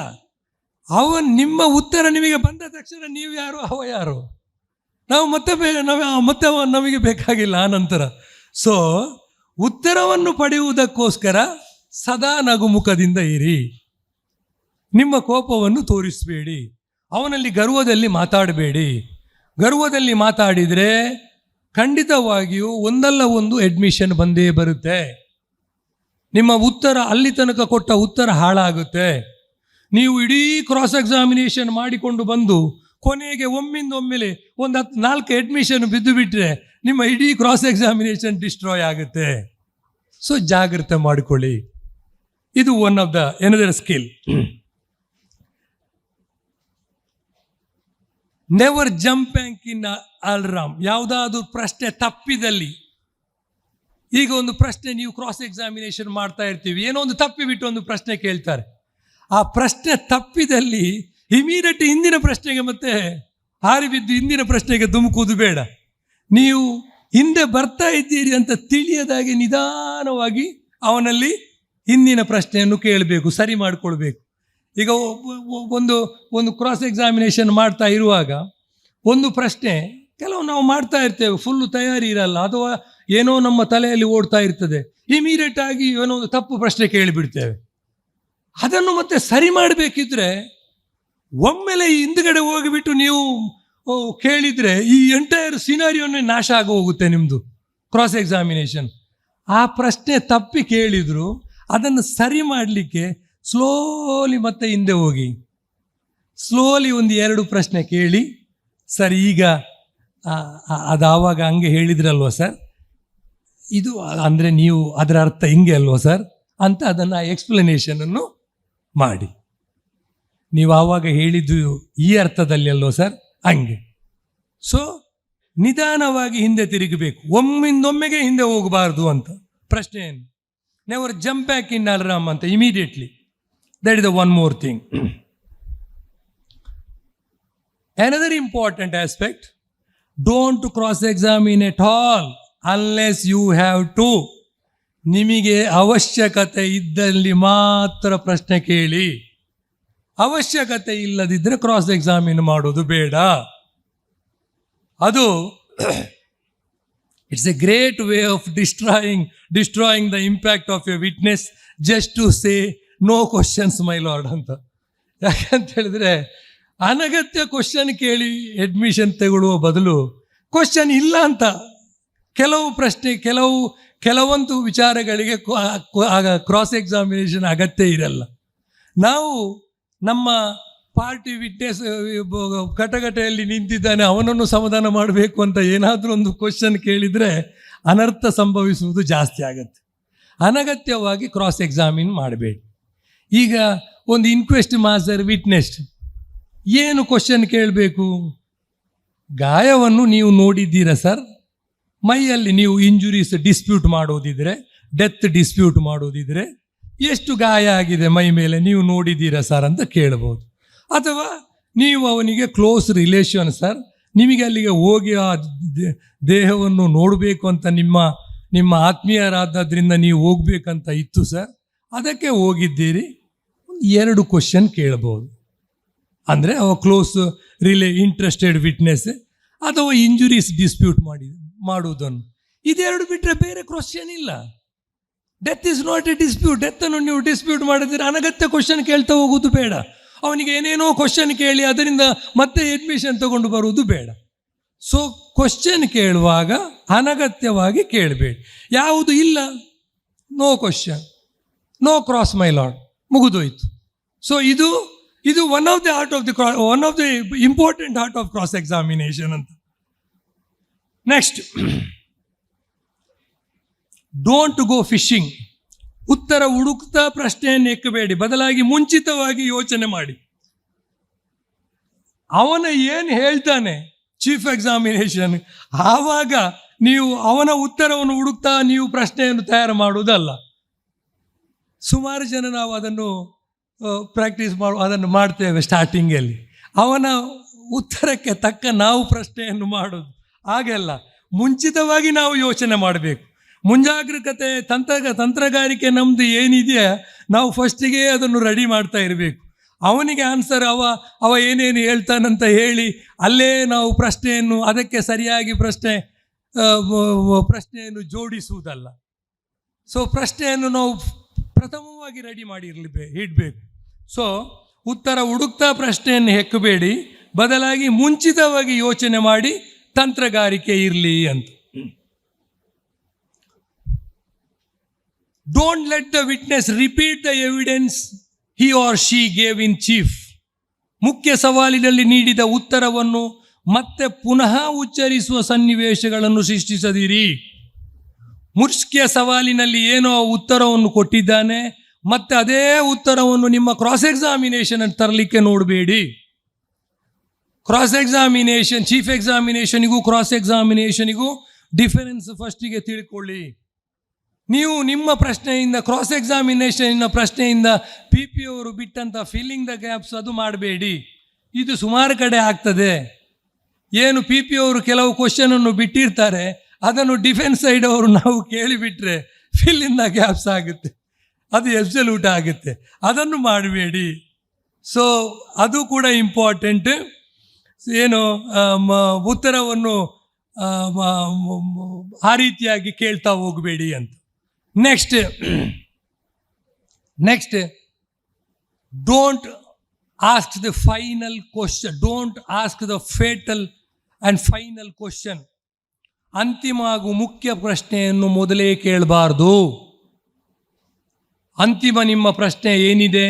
[SPEAKER 1] ನಿಮ್ಮ ಉತ್ತರ ನಿಮಗೆ ಬಂದ ತಕ್ಷಣ ನೀವು ಯಾರು, ಅವ ಯಾರು, ನಾವು ಮತ್ತೆ ನಮಗೆ ಬೇಕಾಗಿಲ್ಲ ಆನಂತರ. ಸೊ ಉತ್ತರವನ್ನು ಪಡೆಯುವುದಕ್ಕೋಸ್ಕರ ಸದಾ ನಗುಮುಖದಿಂದ ಇರಿ. ನಿಮ್ಮ ಕೋಪವನ್ನು ತೋರಿಸಬೇಡಿ. ಅವನಲ್ಲಿ ಗರ್ವದಲ್ಲಿ ಮಾತಾಡಬೇಡಿ. ಗರ್ವದಲ್ಲಿ ಮಾತಾಡಿದರೆ ಖಂಡಿತವಾಗಿಯೂ ಒಂದಲ್ಲ ಒಂದು ಅಡ್ಮಿಷನ್ ಬಂದೇ ಬರುತ್ತೆ. ನಿಮ್ಮ ಉತ್ತರ ಅಲ್ಲಿ ತನಕ ಕೊಟ್ಟ ಉತ್ತರ ಹಾಳಾಗುತ್ತೆ. ನೀವು ಇಡೀ ಕ್ರಾಸ್ ಎಕ್ಸಾಮಿನೇಷನ್ ಮಾಡಿಕೊಂಡು ಬಂದು ಕೊನೆಗೆ ಒಮ್ಮಿಂದೊಮ್ಮೆಲೆ 4 ಅಡ್ಮಿಷನ್ ಬಿದ್ದು ಬಿಟ್ಟರೆ ನಿಮ್ಮ ಇಡೀ ಕ್ರಾಸ್ ಎಕ್ಸಾಮಿನೇಷನ್ ಡಿಸ್ಟ್ರಾಯ್ ಆಗುತ್ತೆ. ಸೊ ಜಾಗ್ರತೆ ಮಾಡಿಕೊಳ್ಳಿ. ಇದು one of the another skill. Never jumping in alarm. ಯಾವುದಾದ್ರೂ ಪ್ರಶ್ನೆ ತಪ್ಪಿದಲ್ಲಿ, ಈಗ ಒಂದು ಪ್ರಶ್ನೆ ನೀವು ಕ್ರಾಸ್ ಎಕ್ಸಾಮಿನೇಷನ್ ಮಾಡ್ತಾ ಇರ್ತೀವಿ, ಏನೋ ಒಂದು ತಪ್ಪಿ ಬಿಟ್ಟು ಒಂದು ಪ್ರಶ್ನೆ ಕೇಳ್ತಾರೆ. ಆ ಪ್ರಶ್ನೆ ತಪ್ಪಿದಲ್ಲಿ ಇಮಿಡಿಯೇಟ್ ಹಿಂದಿನ ಪ್ರಶ್ನೆಗೆ ಮತ್ತೆ ಹಾರಿಬಿದ್ದು ಹಿಂದಿನ ಪ್ರಶ್ನೆಗೆ ಧುಮುಕುವುದು ಬೇಡ. ನೀವು ಹಿಂದೆ ಬರ್ತಾ ಇದ್ದೀರಿ ಅಂತ ತಿಳಿಯದಾಗಿ ನಿಧಾನವಾಗಿ ಅವನಲ್ಲಿ ಹಿಂದಿನ ಪ್ರಶ್ನೆಯನ್ನು ಕೇಳಬೇಕು, ಸರಿ ಮಾಡಿಕೊಳ್ಬೇಕು. ಈಗ ಒಂದು ಕ್ರಾಸ್ ಎಕ್ಸಾಮಿನೇಷನ್ ಮಾಡ್ತಾ ಇರುವಾಗ ಒಂದು ಪ್ರಶ್ನೆ ಕೆಲವು ನಾವು ಮಾಡ್ತಾ ಇರ್ತೇವೆ, ಫುಲ್ಲು ತಯಾರಿ ಇರಲ್ಲ, ಅಥವಾ ಏನೋ ನಮ್ಮ ತಲೆಯಲ್ಲಿ ಓಡ್ತಾ ಇರ್ತದೆ, ಇಮಿಡಿಯೇಟ್ ಆಗಿ ಏನೋ ಒಂದು ತಪ್ಪು ಪ್ರಶ್ನೆ ಕೇಳಿಬಿಡ್ತೇವೆ. ಅದನ್ನು ಮತ್ತೆ ಸರಿ ಮಾಡಬೇಕಿದ್ರೆ ಒಮ್ಮೆಲೆ ಹಿಂದ್ಗಡೆ ಹೋಗಿಬಿಟ್ಟು ನೀವು ಕೇಳಿದರೆ ಈ ಎಂಟೈರ್ ಸಿನಾರಿಯೋನೇ ನಾಶ ಆಗಿ ಹೋಗುತ್ತೆ ನಿಮ್ಮದು ಕ್ರಾಸ್ ಎಕ್ಸಾಮಿನೇಷನ್. ಆ ಪ್ರಶ್ನೆ ತಪ್ಪಿ ಕೇಳಿದ್ರು ಅದನ್ನು ಸರಿ ಮಾಡಲಿಕ್ಕೆ ಸ್ಲೋಲಿ ಮತ್ತೆ ಹಿಂದೆ ಹೋಗಿ ಸ್ಲೋಲಿ 1-2 ಪ್ರಶ್ನೆ ಕೇಳಿ, ಸರ್ ಈಗ ಅದು ಆವಾಗ ಹಂಗೆ ಹೇಳಿದ್ರಲ್ವ ಸರ್, ಇದು ಅಂದರೆ ನೀವು ಅದರ ಅರ್ಥ ಹಿಂಗೆ ಅಲ್ವ ಸರ್ ಅಂತ ಅದನ್ನು ಎಕ್ಸ್ಪ್ಲನೇಷನನ್ನು ಮಾಡಿ. ನೀವು ಆವಾಗ ಹೇಳಿದ್ದು ಈ ಅರ್ಥದಲ್ಲಿ ಅಲ್ವ ಸರ್, ಹಂಗೆ. ಸೊ ನಿಧಾನವಾಗಿ ಹಿಂದೆ ತಿರುಗಬೇಕು, ಒಮ್ಮಿಂದೊಮ್ಮೆಗೆ ಹಿಂದೆ ಹೋಗಬಾರ್ದು ಅಂತ ಪ್ರಶ್ನೆಯನ್ನು. Never jump back in alarm ಅಂತ immediately. That is the one more thing. Another important aspect, don't cross-examine at all unless you have to. ನಿಮಗೆ ಅವಶ್ಯಕತೆ ಇದ್ದಲ್ಲಿ ಮಾತ್ರ ಪ್ರಶ್ನೆ ಕೇಳಿ. ಅವಶ್ಯಕತೆ ಇಲ್ಲದಿದ್ದರೆ ಕ್ರಾಸ್ ಎಕ್ಸಾಮಿನ್ ಮಾಡೋದು ಬೇಡ. ಅದು it's a great way of destroying the impact of a witness just to say no questions my lord ಅಂತ. ಯಾಕಂತ ಹೇಳಿದ್ರೆ ಅನಗತ್ಯ ಕ್ವಶನ್ ಕೇಳಿ ಅಡ್ಮಿಷನ್ ತಗೊಳ್ಳುವ ಬದಲು ಕ್ವಶನ್ ಇಲ್ಲ ಅಂತ ಕೆಲವೊಂದು ವಿಚಾರಗಳಿಗೆ ಕ್ರಾಸ್ ಎಕ್ಸಾಮಿನೇಷನ್ ಅಗತ್ಯ ಇರಲ್ಲ. ನಾವು ನಮ್ಮ ಪಾರ್ಟಿ ವಿಟ್ನೆಸ್ ಕಟಕಟೆಯಲ್ಲಿ ನಿಂತಿದ್ದಾನೆ, ಅವನನ್ನು ಸಮಾಧಾನ ಮಾಡಬೇಕು ಅಂತ ಏನಾದರೂ ಒಂದು ಕ್ವಶನ್ ಕೇಳಿದರೆ ಅನರ್ಥ ಸಂಭವಿಸುವುದು ಜಾಸ್ತಿ ಆಗುತ್ತೆ. ಅನಗತ್ಯವಾಗಿ ಕ್ರಾಸ್ ಎಕ್ಸಾಮಿನ್ ಮಾಡಬೇಡಿ. ಈಗ ಒಂದು ಇನ್ಕ್ವೆಸ್ಟ್ ಮಾಸ್ಟರ್ ವಿಟ್ನೆಸ್ ಏನು ಕ್ವಶನ್ ಕೇಳಬೇಕು? ಗಾಯವನ್ನು ನೀವು ನೋಡಿದ್ದೀರಾ ಸರ್? ಮೈಯಲ್ಲಿ ನೀವು ಇಂಜುರೀಸ್ ಡಿಸ್ಪ್ಯೂಟ್ ಮಾಡೋದಿದ್ರೆ, ಡೆತ್ ಡಿಸ್ಪ್ಯೂಟ್ ಮಾಡೋದಿದ್ರೆ, ಎಷ್ಟು ಗಾಯ ಆಗಿದೆ ಮೈ ಮೇಲೆ ನೀವು ನೋಡಿದ್ದೀರಾ ಸರ್ ಅಂತ ಕೇಳ್ಬೋದು. ಅಥವಾ ನೀವು ಅವನಿಗೆ ಕ್ಲೋಸ್ ರಿಲೇಷನ್ ಸರ್, ನಿಮಗೆ ಅಲ್ಲಿಗೆ ಹೋಗಿ ಆ ದೇಹವನ್ನು ನೋಡಬೇಕು ಅಂತ ನಿಮ್ಮ ಆತ್ಮೀಯರಾದ್ದರಿಂದ ನೀವು ಹೋಗ್ಬೇಕಂತ ಇತ್ತು ಸರ್, ಅದಕ್ಕೆ ಹೋಗಿದ್ದೀರಿ, 2 ಕ್ವಶನ್ ಕೇಳ್ಬೋದು. ಅಂದರೆ ಅವ ಕ್ಲೋಸ್ ಇಂಟ್ರೆಸ್ಟೆಡ್ ವಿಟ್ನೆಸ್ ಅಥವಾ ಇಂಜುರೀಸ್ ಡಿಸ್ಪ್ಯೂಟ್ ಮಾಡುವುದನ್ನು, ಇದೆರಡು ಬಿಟ್ಟರೆ ಬೇರೆ ಕ್ವಶನ್ ಇಲ್ಲ. Death is not a dispute. ಡೆತ್ತನ್ನು ನೀವು ಡಿಸ್ಪ್ಯೂಟ್ ಮಾಡಿದ್ರೆ ಅನಗತ್ಯ ಕ್ವಶನ್ ಕೇಳ್ತಾ ಹೋಗೋದು ಬೇಡ. ಅವನಿಗೆ ಏನೇನೋ ಕ್ವಶನ್ ಕೇಳಿ ಅದರಿಂದ ಮತ್ತೆ ಅಡ್ಮಿಷನ್ ತಗೊಂಡು ಬರುವುದು ಬೇಡ. ಸೊ ಕ್ವಶನ್ ಕೇಳುವಾಗ ಅನಗತ್ಯವಾಗಿ ಕೇಳಬೇಡಿ. ಯಾವುದು ಇಲ್ಲ, no question, no cross my lord, ಮುಗಿದೋಯ್ತು. ಸೊ ಇದು one of the important art of cross examination ಅಂತ. Next, don't go fishing. ಉತ್ತರ ಹುಡುಕ್ತಾ ಪ್ರಶ್ನೆಯನ್ನು ಎಕ್ಕಬೇಡಿ, ಬದಲಾಗಿ ಮುಂಚಿತವಾಗಿ ಯೋಚನೆ ಮಾಡಿ. ಅವನ ಏನು ಹೇಳ್ತಾನೆ ಚೀಫ್ ಎಕ್ಸಾಮಿನೇಷನ್, ಆವಾಗ ನೀವು ಅವನ ಉತ್ತರವನ್ನು ಹುಡುಕ್ತಾ ನೀವು ಪ್ರಶ್ನೆಯನ್ನು ತಯಾರು ಮಾಡುವುದಲ್ಲ. ಸುಮಾರು ಜನ ನಾವು ಅದನ್ನು ಅದನ್ನು ಮಾಡ್ತೇವೆ ಸ್ಟಾರ್ಟಿಂಗಲ್ಲಿ, ಅವನ ಉತ್ತರಕ್ಕೆ ತಕ್ಕ ನಾವು ಪ್ರಶ್ನೆಯನ್ನು ಮಾಡೋದು. ಹಾಗೆಲ್ಲ ಮುಂಚಿತವಾಗಿ ನಾವು ಯೋಚನೆ ಮಾಡಬೇಕು. ಮುಂಜಾಗ್ರತೆ ತಂತ್ರಗಾರಿಕೆ ನಮ್ಮದು ಏನಿದೆಯಾ ನಾವು ಫಸ್ಟಿಗೆ ಅದನ್ನು ರೆಡಿ ಮಾಡ್ತಾ ಇರಬೇಕು. ಅವನಿಗೆ ಆನ್ಸರ್ ಅವ ಏನೇನು ಹೇಳ್ತಾನಂತ ಹೇಳಿ ಅಲ್ಲೇ ನಾವು ಪ್ರಶ್ನೆಯನ್ನು ಅದಕ್ಕೆ ಸರಿಯಾಗಿ ಪ್ರಶ್ನೆಯನ್ನು ಜೋಡಿಸುವುದಲ್ಲ. ಸೊ ಪ್ರಶ್ನೆಯನ್ನು ನಾವು ಪ್ರಥಮವಾಗಿ ರೆಡಿ ಮಾಡಿ ಇಡಬೇಕು. ಸೊ ಉತ್ತರ ಹುಡುಕ್ತಾ ಪ್ರಶ್ನೆಯನ್ನು ಹೆಕ್ಕಬೇಡಿ, ಬದಲಾಗಿ ಮುಂಚಿತವಾಗಿ ಯೋಚನೆ ಮಾಡಿ ತಂತ್ರಗಾರಿಕೆ ಇರಲಿ ಅಂತ. Don't let the witness repeat the evidence he or she gave in chief. ಮುಖ್ಯ ಸವಾಲಿನಲ್ಲಿ ನೀಡಿದ ಉತ್ತರವನ್ನು ಮತ್ತೆ ಪುನಃ ಉಚ್ಚರಿಸುವ ಸನ್ನಿವೇಶಗಳನ್ನು ಸೃಷ್ಟಿಸದಿರಿ. ಮುಖ್ಯ ಸವಾಲಿನಲ್ಲಿ ಏನೋ ಉತ್ತರವನ್ನು ಕೊಟ್ಟಿದ್ದಾನೆ, ಮತ್ತೆ ಅದೇ ಉತ್ತರವನ್ನು ನಿಮ್ಮ ಕ್ರಾಸ್ ಎಕ್ಸಾಮಿನೇಷನ್ ತರಲಿಕ್ಕೆ ನೋಡಬೇಡಿ. ಕ್ರಾಸ್ ಎಕ್ಸಾಮಿನೇಷನ್, ಚೀಫ್ ಎಕ್ಸಾಮಿನೇಷನಿಗೂ ಕ್ರಾಸ್ ಎಕ್ಸಾಮಿನೇಷನಿಗೂ ಡಿಫರೆನ್ಸ್ ಫಸ್ಟಿಗೆ ತಿಳ್ಕೊಳ್ಳಿ. ನೀವು ನಿಮ್ಮ ಪ್ರಶ್ನೆಯಿಂದ, ಕ್ರಾಸ್ ಎಕ್ಸಾಮಿನೇಷನ್ನ ಪ್ರಶ್ನೆಯಿಂದ PPO ಅವರು ಬಿಟ್ಟಂಥ ಫಿಲ್ಲಿಂಗ್ ದ ಗ್ಯಾಪ್ಸ್ ಅದು ಮಾಡಬೇಡಿ. ಇದು ಸುಮಾರು ಕಡೆ ಆಗ್ತದೆ. ಏನು PPO ಅವರು ಕೆಲವು ಕ್ವಶನನ್ನು ಬಿಟ್ಟಿರ್ತಾರೆ, ಅದನ್ನು ಡಿಫೆನ್ಸ್ ಸೈಡ್ ಅವರು ನಾವು ಕೇಳಿಬಿಟ್ರೆ ಫಿಲ್ ಇನ್ ದ ಗ್ಯಾಪ್ಸ್ ಆಗುತ್ತೆ, ಅದು ಎಬ್ಸಲ್ಯೂಟ್ ಆಗುತ್ತೆ. ಅದನ್ನು ಮಾಡಬೇಡಿ. ಸೊ ಅದು ಕೂಡ ಇಂಪಾರ್ಟೆಂಟ್. ಏನು ಉತ್ತರವನ್ನು ಆ ರೀತಿಯಾಗಿ ಕೇಳ್ತಾ ಹೋಗಬೇಡಿ ಅಂತ. Next, don't ask the final question, don't ask the fatal and final question. ಅಂತಿಮ ಹಾಗೂ ಮುಖ್ಯ ಪ್ರಶ್ನೆಯನ್ನು ಮೊದಲೇ ಕೇಳಬಾರ್ದು. ಅಂತಿಮ ನಿಮ್ಮ ಪ್ರಶ್ನೆ ಏನಿದೆ,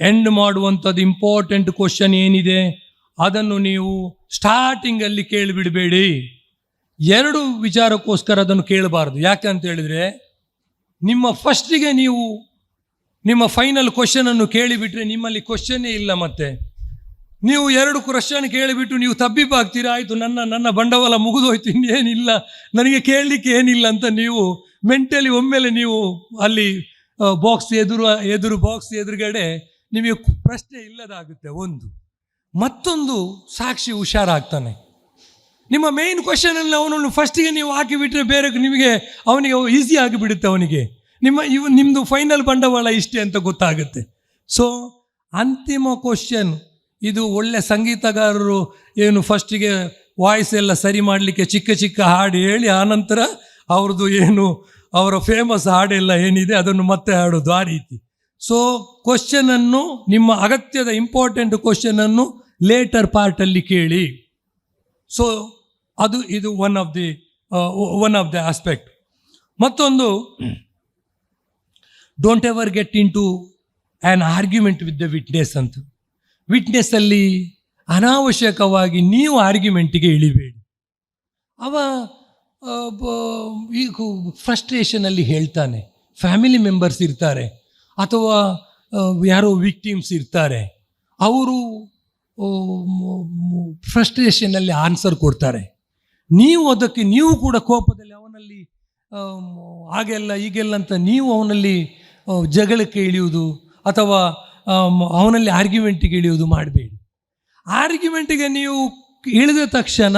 [SPEAKER 1] ಎಂಡ್ ಮಾಡುವಂಥದ್ದು ಇಂಪಾರ್ಟೆಂಟ್ ಕ್ವಶನ್ ಏನಿದೆ, ಅದನ್ನು ನೀವು ಸ್ಟಾರ್ಟಿಂಗಲ್ಲಿ ಕೇಳಿಬಿಡಬೇಡಿ. ಎರಡು ವಿಚಾರಕ್ಕೋಸ್ಕರ ಅದನ್ನು ಕೇಳಬಾರ್ದು. ಯಾಕಂತ ಹೇಳಿದರೆ, ನಿಮ್ಮ ಫಸ್ಟಿಗೆ ನೀವು ನಿಮ್ಮ ಫೈನಲ್ ಕ್ವಶನನ್ನು ಕೇಳಿಬಿಟ್ರೆ ನಿಮ್ಮಲ್ಲಿ ಕ್ವಶನ್ನೇ ಇಲ್ಲ. ಮತ್ತೆ ನೀವು ಎರಡು ಕ್ವಶನ್ ಕೇಳಿಬಿಟ್ಟು ನೀವು ತಬ್ಬಿಬ್ಬಾಗ್ತೀರಾ, ಆಯಿತು ನನ್ನ ಬಂಡವಾಳ ಮುಗಿದೋಯ್ತು, ಇನ್ನೇನಿಲ್ಲ, ನನಗೆ ಕೇಳಲಿಕ್ಕೆ ಏನಿಲ್ಲ ಅಂತ ನೀವು ಮೆಂಟಲಿ ಒಮ್ಮೆಲೆ ನೀವು ಅಲ್ಲಿ ಬಾಕ್ಸ್ ಎದುರುಗಡೆ ನಿಮಗೆ ಪ್ರಶ್ನೆ ಇಲ್ಲದಾಗುತ್ತೆ. ಮತ್ತೊಂದು ಸಾಕ್ಷಿ ಹುಷಾರಾಗ್ತಾನೆ. ನಿಮ್ಮ ಮೇನ್ ಕ್ವಶನಲ್ಲಿ ಅವನನ್ನು ಫಸ್ಟಿಗೆ ನೀವು ಹಾಕಿಬಿಟ್ರೆ ಅವನಿಗೆ ಈಸಿ ಆಗಿಬಿಡುತ್ತೆ. ಅವನಿಗೆ ನಿಮ್ಮದು ಫೈನಲ್ ಬಂಡವಾಳ ಇಷ್ಟೇ ಅಂತ ಗೊತ್ತಾಗುತ್ತೆ. ಸೊ ಅಂತಿಮ ಕ್ವಶನ್, ಇದು ಒಳ್ಳೆ ಸಂಗೀತಗಾರರು ಏನು ಫಸ್ಟಿಗೆ ವಾಯ್ಸ್ ಎಲ್ಲ ಸರಿ ಮಾಡಲಿಕ್ಕೆ ಚಿಕ್ಕ ಹಾಡು ಹೇಳಿ ಆನಂತರ ಅವ್ರದ್ದು ಅವರ ಫೇಮಸ್ ಹಾಡೆಲ್ಲ ಏನಿದೆ ಅದನ್ನು ಮತ್ತೆ ಹಾಡೋದು, ಆ ರೀತಿ. ಸೊ ಕ್ವಶನನ್ನು, ನಿಮ್ಮ ಅಗತ್ಯದ ಇಂಪಾರ್ಟೆಂಟ್ ಕ್ವಶನನ್ನು ಲೇಟರ್ ಪಾರ್ಟಲ್ಲಿ ಕೇಳಿ. ಸೊ ಇದು ಒನ್ ಆಫ್ ದಿ ಆಸ್ಪೆಕ್ಟ್. ಮತ್ತೊಂದು, don't ever get into an argument with the witness ಅಂತ. ವಿಟ್ನೆಸ್ಸಲ್ಲಿ ಅನಾವಶ್ಯಕವಾಗಿ ನೀವು ಆರ್ಗ್ಯುಮೆಂಟಿಗೆ ಇಳಿಬೇಡಿ. ಈಗ ಫ್ರಸ್ಟ್ರೇಷನಲ್ಲಿ ಹೇಳ್ತಾನೆ, ಫ್ಯಾಮಿಲಿ ಮೆಂಬರ್ಸ್ ಇರ್ತಾರೆ ಅಥವಾ ಯಾರೋ ವಿಕ್ಟಿಮ್ಸ್ ಇರ್ತಾರೆ, ಅವರು ಫ್ರಸ್ಟ್ರೇಷನಲ್ಲಿ ಆನ್ಸರ್ ಕೊಡ್ತಾರೆ. ನೀವು ಕೂಡ ಕೋಪದಲ್ಲಿ ಅವನಲ್ಲಿ ಹಾಗೆಲ್ಲ ಹೀಗೆಲ್ಲ ಅಂತ ನೀವು ಅವನಲ್ಲಿ ಜಗಳಕ್ಕೆ ಇಳಿಯುವುದು ಅಥವಾ ಅವನಲ್ಲಿ ಆರ್ಗ್ಯುಮೆಂಟಿಗೆ ಇಳಿಯುವುದು ಮಾಡಬೇಡಿ. ಆರ್ಗ್ಯುಮೆಂಟಿಗೆ ನೀವು ಇಳಿದ ತಕ್ಷಣ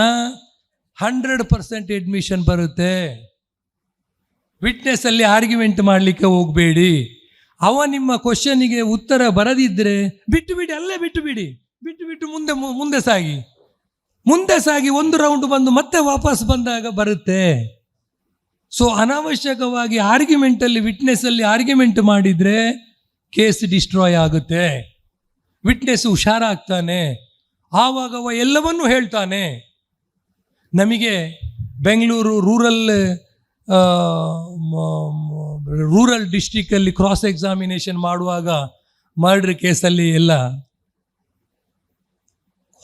[SPEAKER 1] 100% ಅಡ್ಮಿಷನ್ ಬರುತ್ತೆ. ವಿಟ್ನೆಸ್ಸಲ್ಲಿ ಆರ್ಗ್ಯುಮೆಂಟ್ ಮಾಡಲಿಕ್ಕೆ ಹೋಗಬೇಡಿ. ನಿಮ್ಮ ಕ್ವಶನಿಗೆ ಉತ್ತರ ಬರದಿದ್ದರೆ ಬಿಟ್ಟುಬಿಡಿ, ಅಲ್ಲೇ ಬಿಟ್ಟು ಮುಂದೆ ಸಾಗಿ ಒಂದು ರೌಂಡ್ ಬಂದು ಮತ್ತೆ ವಾಪಸ್ ಬಂದಾಗ ಬರುತ್ತೆ. ಸೊ ಅನಾವಶ್ಯಕವಾಗಿ ವಿಟ್ನೆಸ್ಸಲ್ಲಿ ಆರ್ಗ್ಯುಮೆಂಟ್ ಮಾಡಿದರೆ ಕೇಸ್ ಡಿಸ್ಟ್ರಾಯ್ ಆಗುತ್ತೆ. ವಿಟ್ನೆಸ್ ಹುಷಾರಾಗ್ತಾನೆ, ಆವಾಗ ಎಲ್ಲವನ್ನೂ ಹೇಳ್ತಾನೆ. ನಮಗೆ ಬೆಂಗಳೂರು ರೂರಲ್ ಡಿಸ್ಟ್ರಿಕ್ಕಲ್ಲಿ ಕ್ರಾಸ್ ಎಕ್ಸಾಮಿನೇಷನ್ ಮಾಡುವಾಗ ಮರ್ಡರ್ ಕೇಸಲ್ಲಿ ಎಲ್ಲ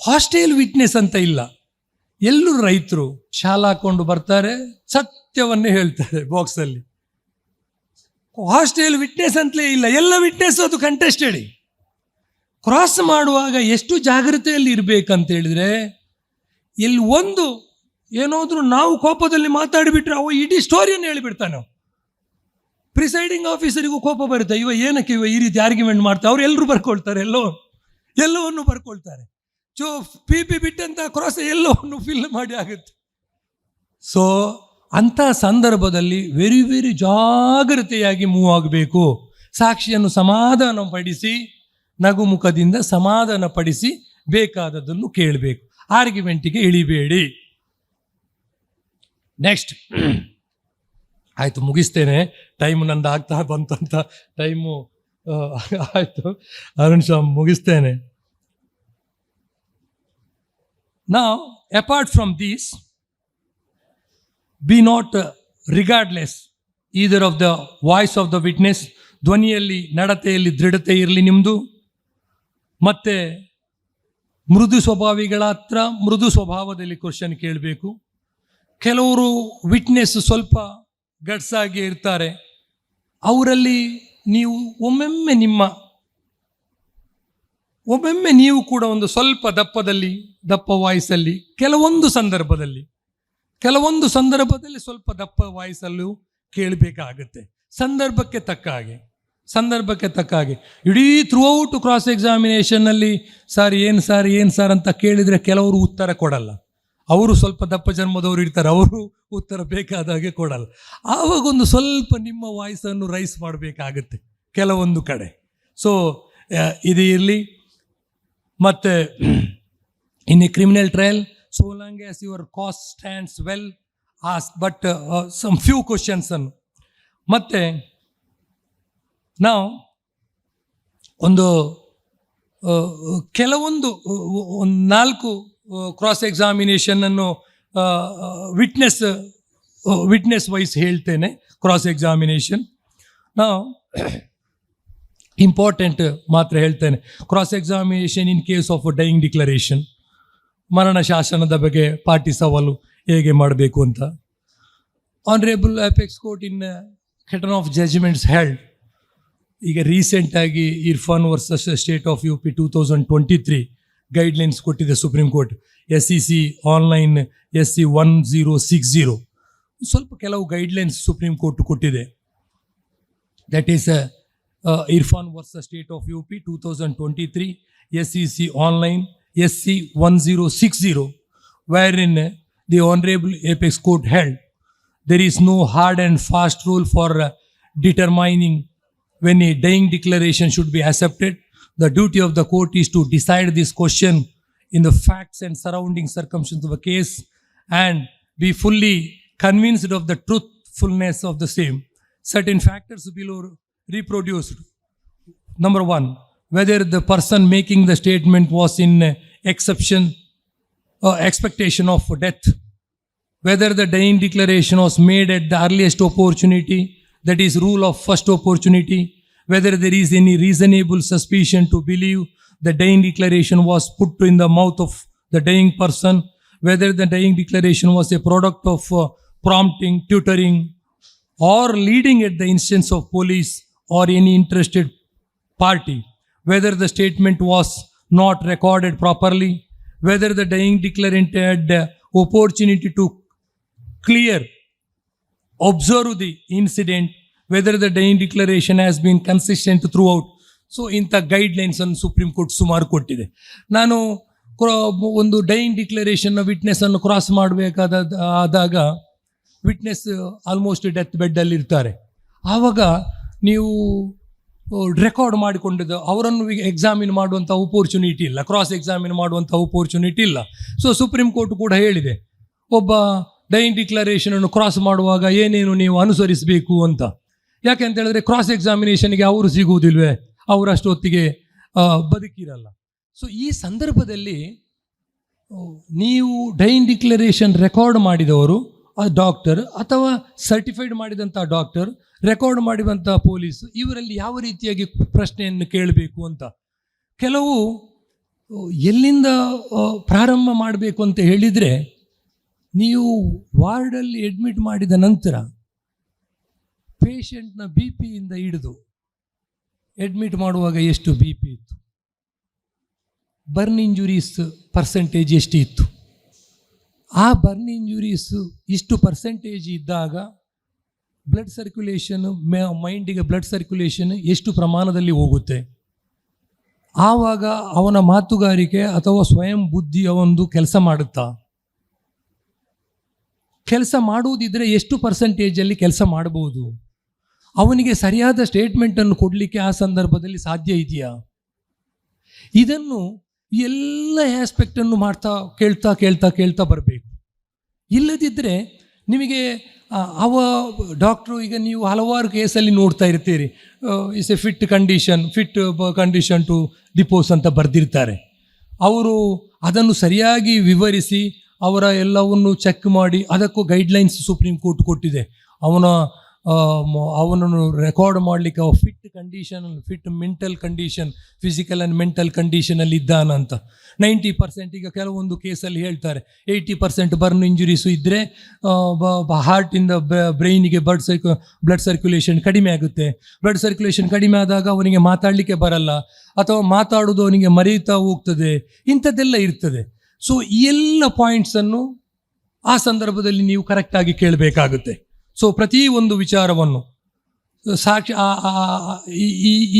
[SPEAKER 1] ಹಾಸ್ಟೇಲ್ ವಿಟ್ನೆಸ್ ಅಂತ ಇಲ್ಲ. ಎಲ್ಲರೂ ರೈತರು ಶಾಲಾ ಹಾಕೊಂಡು ಬರ್ತಾರೆ, ಸತ್ಯವನ್ನೇ ಹೇಳ್ತಾರೆ ಬಾಕ್ಸಲ್ಲಿ. ಹಾಸ್ಟೇಲ್ ವಿಟ್ನೆಸ್ ಅಂತಲೇ ಇಲ್ಲ, ಎಲ್ಲ ವಿಟ್ನೆಸ್ ಅದು ಕಂಟೆಸ್ಟೆಡ್. ಕ್ರಾಸ್ ಮಾಡುವಾಗ ಎಷ್ಟು ಜಾಗ್ರತೆಯಲ್ಲಿ ಇರಬೇಕಂತ ಹೇಳಿದ್ರೆ, ಇಲ್ಲಿ ಒಂದು ಏನಾದರೂ ನಾವು ಕೋಪದಲ್ಲಿ ಮಾತಾಡಿಬಿಟ್ರೆ ಅವ ಇಡೀ ಸ್ಟೋರಿಯನ್ನು ಹೇಳಿಬಿಡ್ತಾನೆ. ಪ್ರಿಸೈಡಿಂಗ್ ಆಫೀಸರಿಗೂ ಕೋಪ ಬರುತ್ತೆ, ಏನಕ್ಕೆ ಈ ರೀತಿ ಆರ್ಗ್ಯುಮೆಂಟ್ ಮಾಡ್ತಾರೆ. ಅವ್ರು ಎಲ್ಲರೂ ಬರ್ಕೊಳ್ತಾರೆ, ಎಲ್ಲವನ್ನು ಬರ್ಕೊಳ್ತಾರೆ. ಪಿ ಬಿಟ್ಟಂತ ಕ್ರಾಸ್ ಎಲ್ಲವನ್ನು ಫಿಲ್ ಮಾಡಿ ಆಗುತ್ತೆ. ಸೊ ಅಂಥ ಸಂದರ್ಭದಲ್ಲಿ ವೆರಿ ವೆರಿ ಜಾಗ್ರತೆಯಾಗಿ ಮೂವ್ ಆಗಬೇಕು. ಸಾಕ್ಷಿಯನ್ನು ಸಮಾಧಾನಪಡಿಸಿ, ನಗುಮುಖದಿಂದ ಸಮಾಧಾನಪಡಿಸಿ ಬೇಕಾದದನ್ನು ಕೇಳಬೇಕು. ಆರ್ಗ್ಯುಮೆಂಟಿಗೆ ಇಳಿಬೇಡಿ. ನೆಕ್ಸ್ಟ್ ಆಯಿತು, ಮುಗಿಸ್ತೇನೆ. ಟೈಮು ನಂದು ಆಗ್ತಾ ಬಂತಂತ ಟೈಮು ಆಯಿತು. ಅರುಣ್ ಶಾಮ್ ಮುಗಿಸ್ತೇನೆ. Now, apart from these, be not regardless either of the voice of the witness. ಧ್ವನಿಯಲ್ಲಿ, ನಡತೆಯಲ್ಲಿ ದೃಢತೆ ಇರಲಿ ನಿಮ್ಮದು. ಮತ್ತು ಮೃದು ಸ್ವಭಾವಿಗಳ ಹತ್ರ ಮೃದು ಸ್ವಭಾವದಲ್ಲಿ ಕ್ವಶನ್ ಕೇಳಬೇಕು. ಕೆಲವರು ವಿಟ್ನೆಸ್ ಸ್ವಲ್ಪ ಗಟ್ಸಾಗಿ ಇರ್ತಾರೆ, ಅವರಲ್ಲಿ ನೀವು ಒಮ್ಮೊಮ್ಮೆ ನೀವು ಕೂಡ ಒಂದು ಸ್ವಲ್ಪ ದಪ್ಪ ವಾಯ್ಸಲ್ಲಿ ಕೆಲವೊಂದು ಸಂದರ್ಭದಲ್ಲಿ ಸ್ವಲ್ಪ ದಪ್ಪ ವಾಯ್ಸಲ್ಲೂ ಕೇಳಬೇಕಾಗುತ್ತೆ. ಸಂದರ್ಭಕ್ಕೆ ತಕ್ಕ ಹಾಗೆ ಇಡೀ ಥ್ರೂಔಟ್ ಕ್ರಾಸ್ ಎಕ್ಸಾಮಿನೇಷನ್ನಲ್ಲಿ ಏನು ಸರ್ ಅಂತ ಕೇಳಿದರೆ ಕೆಲವರು ಉತ್ತರ ಕೊಡಲ್ಲ. ಅವರು ಸ್ವಲ್ಪ ದಪ್ಪ ಜನ್ಮದವರು ಇರ್ತಾರೆ, ಅವರು ಉತ್ತರ ಬೇಕಾದಾಗೆ ಕೊಡಲ್ಲ. ಆವಾಗೊಂದು ಸ್ವಲ್ಪ ನಿಮ್ಮ ವಾಯ್ಸನ್ನು ರೈಸ್ ಮಾಡಬೇಕಾಗುತ್ತೆ ಕೆಲವೊಂದು ಕಡೆ. ಸೊ ಇದು ಇರಲಿ. ಮತ್ತು in a criminal trial, so long as your cause stands well, ask but some few questions ಅನ್ನು. ಮತ್ತು ನಾವು ಕೆಲವೊಂದು 4 ಕ್ರಾಸ್ ಎಕ್ಸಾಮಿನೇಷನನ್ನು ವಿಟ್ನೆಸ್ ವೈಸ್ ಹೇಳ್ತೇನೆ. ಕ್ರಾಸ್ ಎಕ್ಸಾಮಿನೇಷನ್ ನಾವು ಇಂಪಾರ್ಟೆಂಟ್ ಮಾತ್ರ ಹೇಳ್ತೇನೆ. Cross examination in case of dying declaration, ಮರಣ ಶಾಸನದ ಬಗ್ಗೆ ಪಾರ್ಟಿ ಸವಾಲು ಹೇಗೆ ಮಾಡಬೇಕು ಅಂತ. Honourable apex court in catena of judgments held, ಈಗ ರೀಸೆಂಟಾಗಿ Irfan versus State of UP 2023 guidelines ಕೊಟ್ಟಿದೆ Supreme Court. SEC online SC 1060 ಸ್ವಲ್ಪ ಕೆಲವು ಗೈಡ್ಲೈನ್ಸ್ ಸುಪ್ರೀಂ ಕೋರ್ಟ್ ಕೊಟ್ಟಿದೆ. That is Irfan versus State of UP 2023 SEC online SC 1060, wherein the Honorable Apex Court held there is no hard and fast rule for determining when a dying declaration should be accepted. The duty of the court is to decide this question in the facts and surrounding circumstances of a case and be fully convinced of the truthfulness of the same. Certain factors below reproduced. Number 1, whether the person making the statement was in expectation of death, whether the dying declaration was made at the earliest opportunity, that is rule of first opportunity, whether there is any reasonable suspicion to believe the dying declaration was put in the mouth of the dying person, whether the dying declaration was a product of prompting, tutoring, or leading at the instance of police or any interested party, whether the statement was not recorded properly, whether the dying declarant had opportunity to observe the incident, whether the dying declaration has been consistent throughout. So ಇಂಥ ಗೈಡ್ಲೈನ್ಸನ್ನು supreme court ಸುಮಾರು ಕೊಟ್ಟಿದೆ. ನಾನು ಒಂದು dying ಡಿಕ್ಲರೇಷನ್ನ ವಿಟ್ನೆಸ್ಸನ್ನು cross ಆದಾಗ witness almost death ಬೆಡ್ಡಲ್ಲಿ ಇರ್ತಾರೆ. ಆವಾಗ ನೀವು record ಮಾಡಿಕೊಂಡಿದ್ದು ಅವರನ್ನು ಎಕ್ಸಾಮಿನ್ ಮಾಡುವಂಥ ಅಪೋರ್ಚುನಿಟಿ ಇಲ್ಲ, ಕ್ರಾಸ್ ಎಕ್ಸಾಮಿನ್ ಮಾಡುವಂಥ ಅಪೋರ್ಚುನಿಟಿ ಇಲ್ಲ. ಸೊ ಸುಪ್ರೀಂ ಕೋರ್ಟ್ ಕೂಡ ಹೇಳಿದೆ, ಒಬ್ಬ ಡೈಯಿಂಗ್ ಡಿಕ್ಲರೇಷನನ್ನು ಕ್ರಾಸ್ ಮಾಡುವಾಗ ಏನೇನು ನೀವು ಅನುಸರಿಸಬೇಕು ಅಂತ. ಯಾಕೆಂತ ಹೇಳಿದ್ರೆ ಕ್ರಾಸ್ ಎಕ್ಸಾಮಿನೇಷನ್ಗೆ ಅವರು ಸಿಗುವುದಿಲ್ವೇ, ಅವರಷ್ಟು ಹೊತ್ತಿಗೆ ಬದುಕಿರಲ್ಲ. ಸೊ ಈ ಸಂದರ್ಭದಲ್ಲಿ ನೀವು ಡೈಯಿಂಗ್ ಡಿಕ್ಲರೇಷನ್ ರೆಕಾರ್ಡ್ ಮಾಡಿದವರು ಡಾಕ್ಟರ್ ಅಥವಾ ಸರ್ಟಿಫೈಡ್ ಮಾಡಿದಂಥ ಡಾಕ್ಟರ್, ರೆಕಾರ್ಡ್ ಮಾಡಿದಂಥ ಪೊಲೀಸ್, ಇವರಲ್ಲಿ ಯಾವ ರೀತಿಯಾಗಿ ಪ್ರಶ್ನೆಯನ್ನು ಕೇಳಬೇಕು ಅಂತ. ಕೆಲವು ಎಲ್ಲಿಂದ ಪ್ರಾರಂಭ ಮಾಡಬೇಕು ಅಂತ ಹೇಳಿದರೆ, ನೀವು ವಾರ್ಡಲ್ಲಿ ಅಡ್ಮಿಟ್ ಮಾಡಿದ ನಂತರ ಪೇಷಂಟ್ನ ಬಿ ಪಿಯಿಂದ ಹಿಡಿದು ಅಡ್ಮಿಟ್ ಮಾಡುವಾಗ ಎಷ್ಟು ಬಿ ಪಿ ಇತ್ತು, ಬರ್ನ್ ಇಂಜುರೀಸ್ ಪರ್ಸೆಂಟೇಜ್ ಎಷ್ಟು ಇತ್ತು, ಆ ಬರ್ನ್ ಇಂಜುರೀಸ್ ಇಷ್ಟು ಪರ್ಸೆಂಟೇಜ್ ಇದ್ದಾಗ ಬ್ಲಡ್ ಸರ್ಕ್ಯುಲೇಷನ್, ಮೈಂಡಿಗೆ ಬ್ಲಡ್ ಸರ್ಕ್ಯುಲೇಷನ್ ಎಷ್ಟು ಪ್ರಮಾಣದಲ್ಲಿ ಹೋಗುತ್ತೆ, ಆವಾಗ ಅವನ ಮಾತುಗಾರಿಕೆ ಅಥವಾ ಸ್ವಯಂ ಬುದ್ಧಿಯ ಒಂದು ಕೆಲಸ ಮಾಡುತ್ತಾ, ಕೆಲಸ ಮಾಡುವುದಿದ್ದರೆ ಎಷ್ಟು ಪರ್ಸೆಂಟೇಜಲ್ಲಿ ಕೆಲಸ ಮಾಡ್ಬೋದು, ಅವನಿಗೆ ಸರಿಯಾದ ಸ್ಟೇಟ್ಮೆಂಟನ್ನು ಕೊಡಲಿಕ್ಕೆ ಆ ಸಂದರ್ಭದಲ್ಲಿ ಸಾಧ್ಯ ಇದೆಯಾ, ಇದನ್ನು ಎಲ್ಲ ಆಸ್ಪೆಕ್ಟನ್ನು ಕೇಳ್ತಾ ಬರಬೇಕು. ಇಲ್ಲದಿದ್ದರೆ ನಿಮಗೆ ಡಾಕ್ಟ್ರು, ಈಗ ನೀವು ಹಲವಾರು ಕೇಸಲ್ಲಿ ನೋಡ್ತಾ ಇರ್ತೀರಿ, is a fit condition to depose ಅಂತ ಬರೆದಿರ್ತಾರೆ. ಅವರು ಅದನ್ನು ಸರಿಯಾಗಿ ವಿವರಿಸಿ ಅವರ ಎಲ್ಲವನ್ನು ಚೆಕ್ ಮಾಡಿ, ಅದಕ್ಕೂ ಗೈಡ್ಲೈನ್ಸ್ ಸುಪ್ರೀಂ ಕೋರ್ಟ್ ಕೊಟ್ಟಿದೆ. ಅವನನ್ನು ರೆಕಾರ್ಡ್ ಮಾಡಲಿಕ್ಕೆ fit mental condition, physical and mental ಕಂಡೀಷನಲ್ಲಿ ಇದ್ದಾನಂತ. 90% ಈಗ ಕೆಲವೊಂದು ಕೇಸಲ್ಲಿ ಹೇಳ್ತಾರೆ 80% ಬರ್ನ್ ಇಂಜುರೀಸು ಇದ್ದರೆ ಹಾರ್ಟಿಂದ ಬ್ರೈನಿಗೆ ಬ್ಲಡ್ ಸರ್ಕ್ಯುಲೇಷನ್ ಕಡಿಮೆ ಆಗುತ್ತೆ. ಬ್ಲಡ್ ಸರ್ಕ್ಯುಲೇಷನ್ ಕಡಿಮೆ ಆದಾಗ ಅವನಿಗೆ ಮಾತಾಡಲಿಕ್ಕೆ ಬರಲ್ಲ, ಅಥವಾ ಮಾತಾಡೋದು ಅವನಿಗೆ ಮರೆಯುತ್ತಾ ಹೋಗ್ತದೆ, ಇಂಥದ್ದೆಲ್ಲ ಇರ್ತದೆ. ಸೊ ಈ ಎಲ್ಲ ಪಾಯಿಂಟ್ಸನ್ನು ಆ ಸಂದರ್ಭದಲ್ಲಿ ನೀವು ಕರೆಕ್ಟಾಗಿ ಕೇಳಬೇಕಾಗುತ್ತೆ. ಸೊ ಪ್ರತಿ ಒಂದು ವಿಚಾರವನ್ನು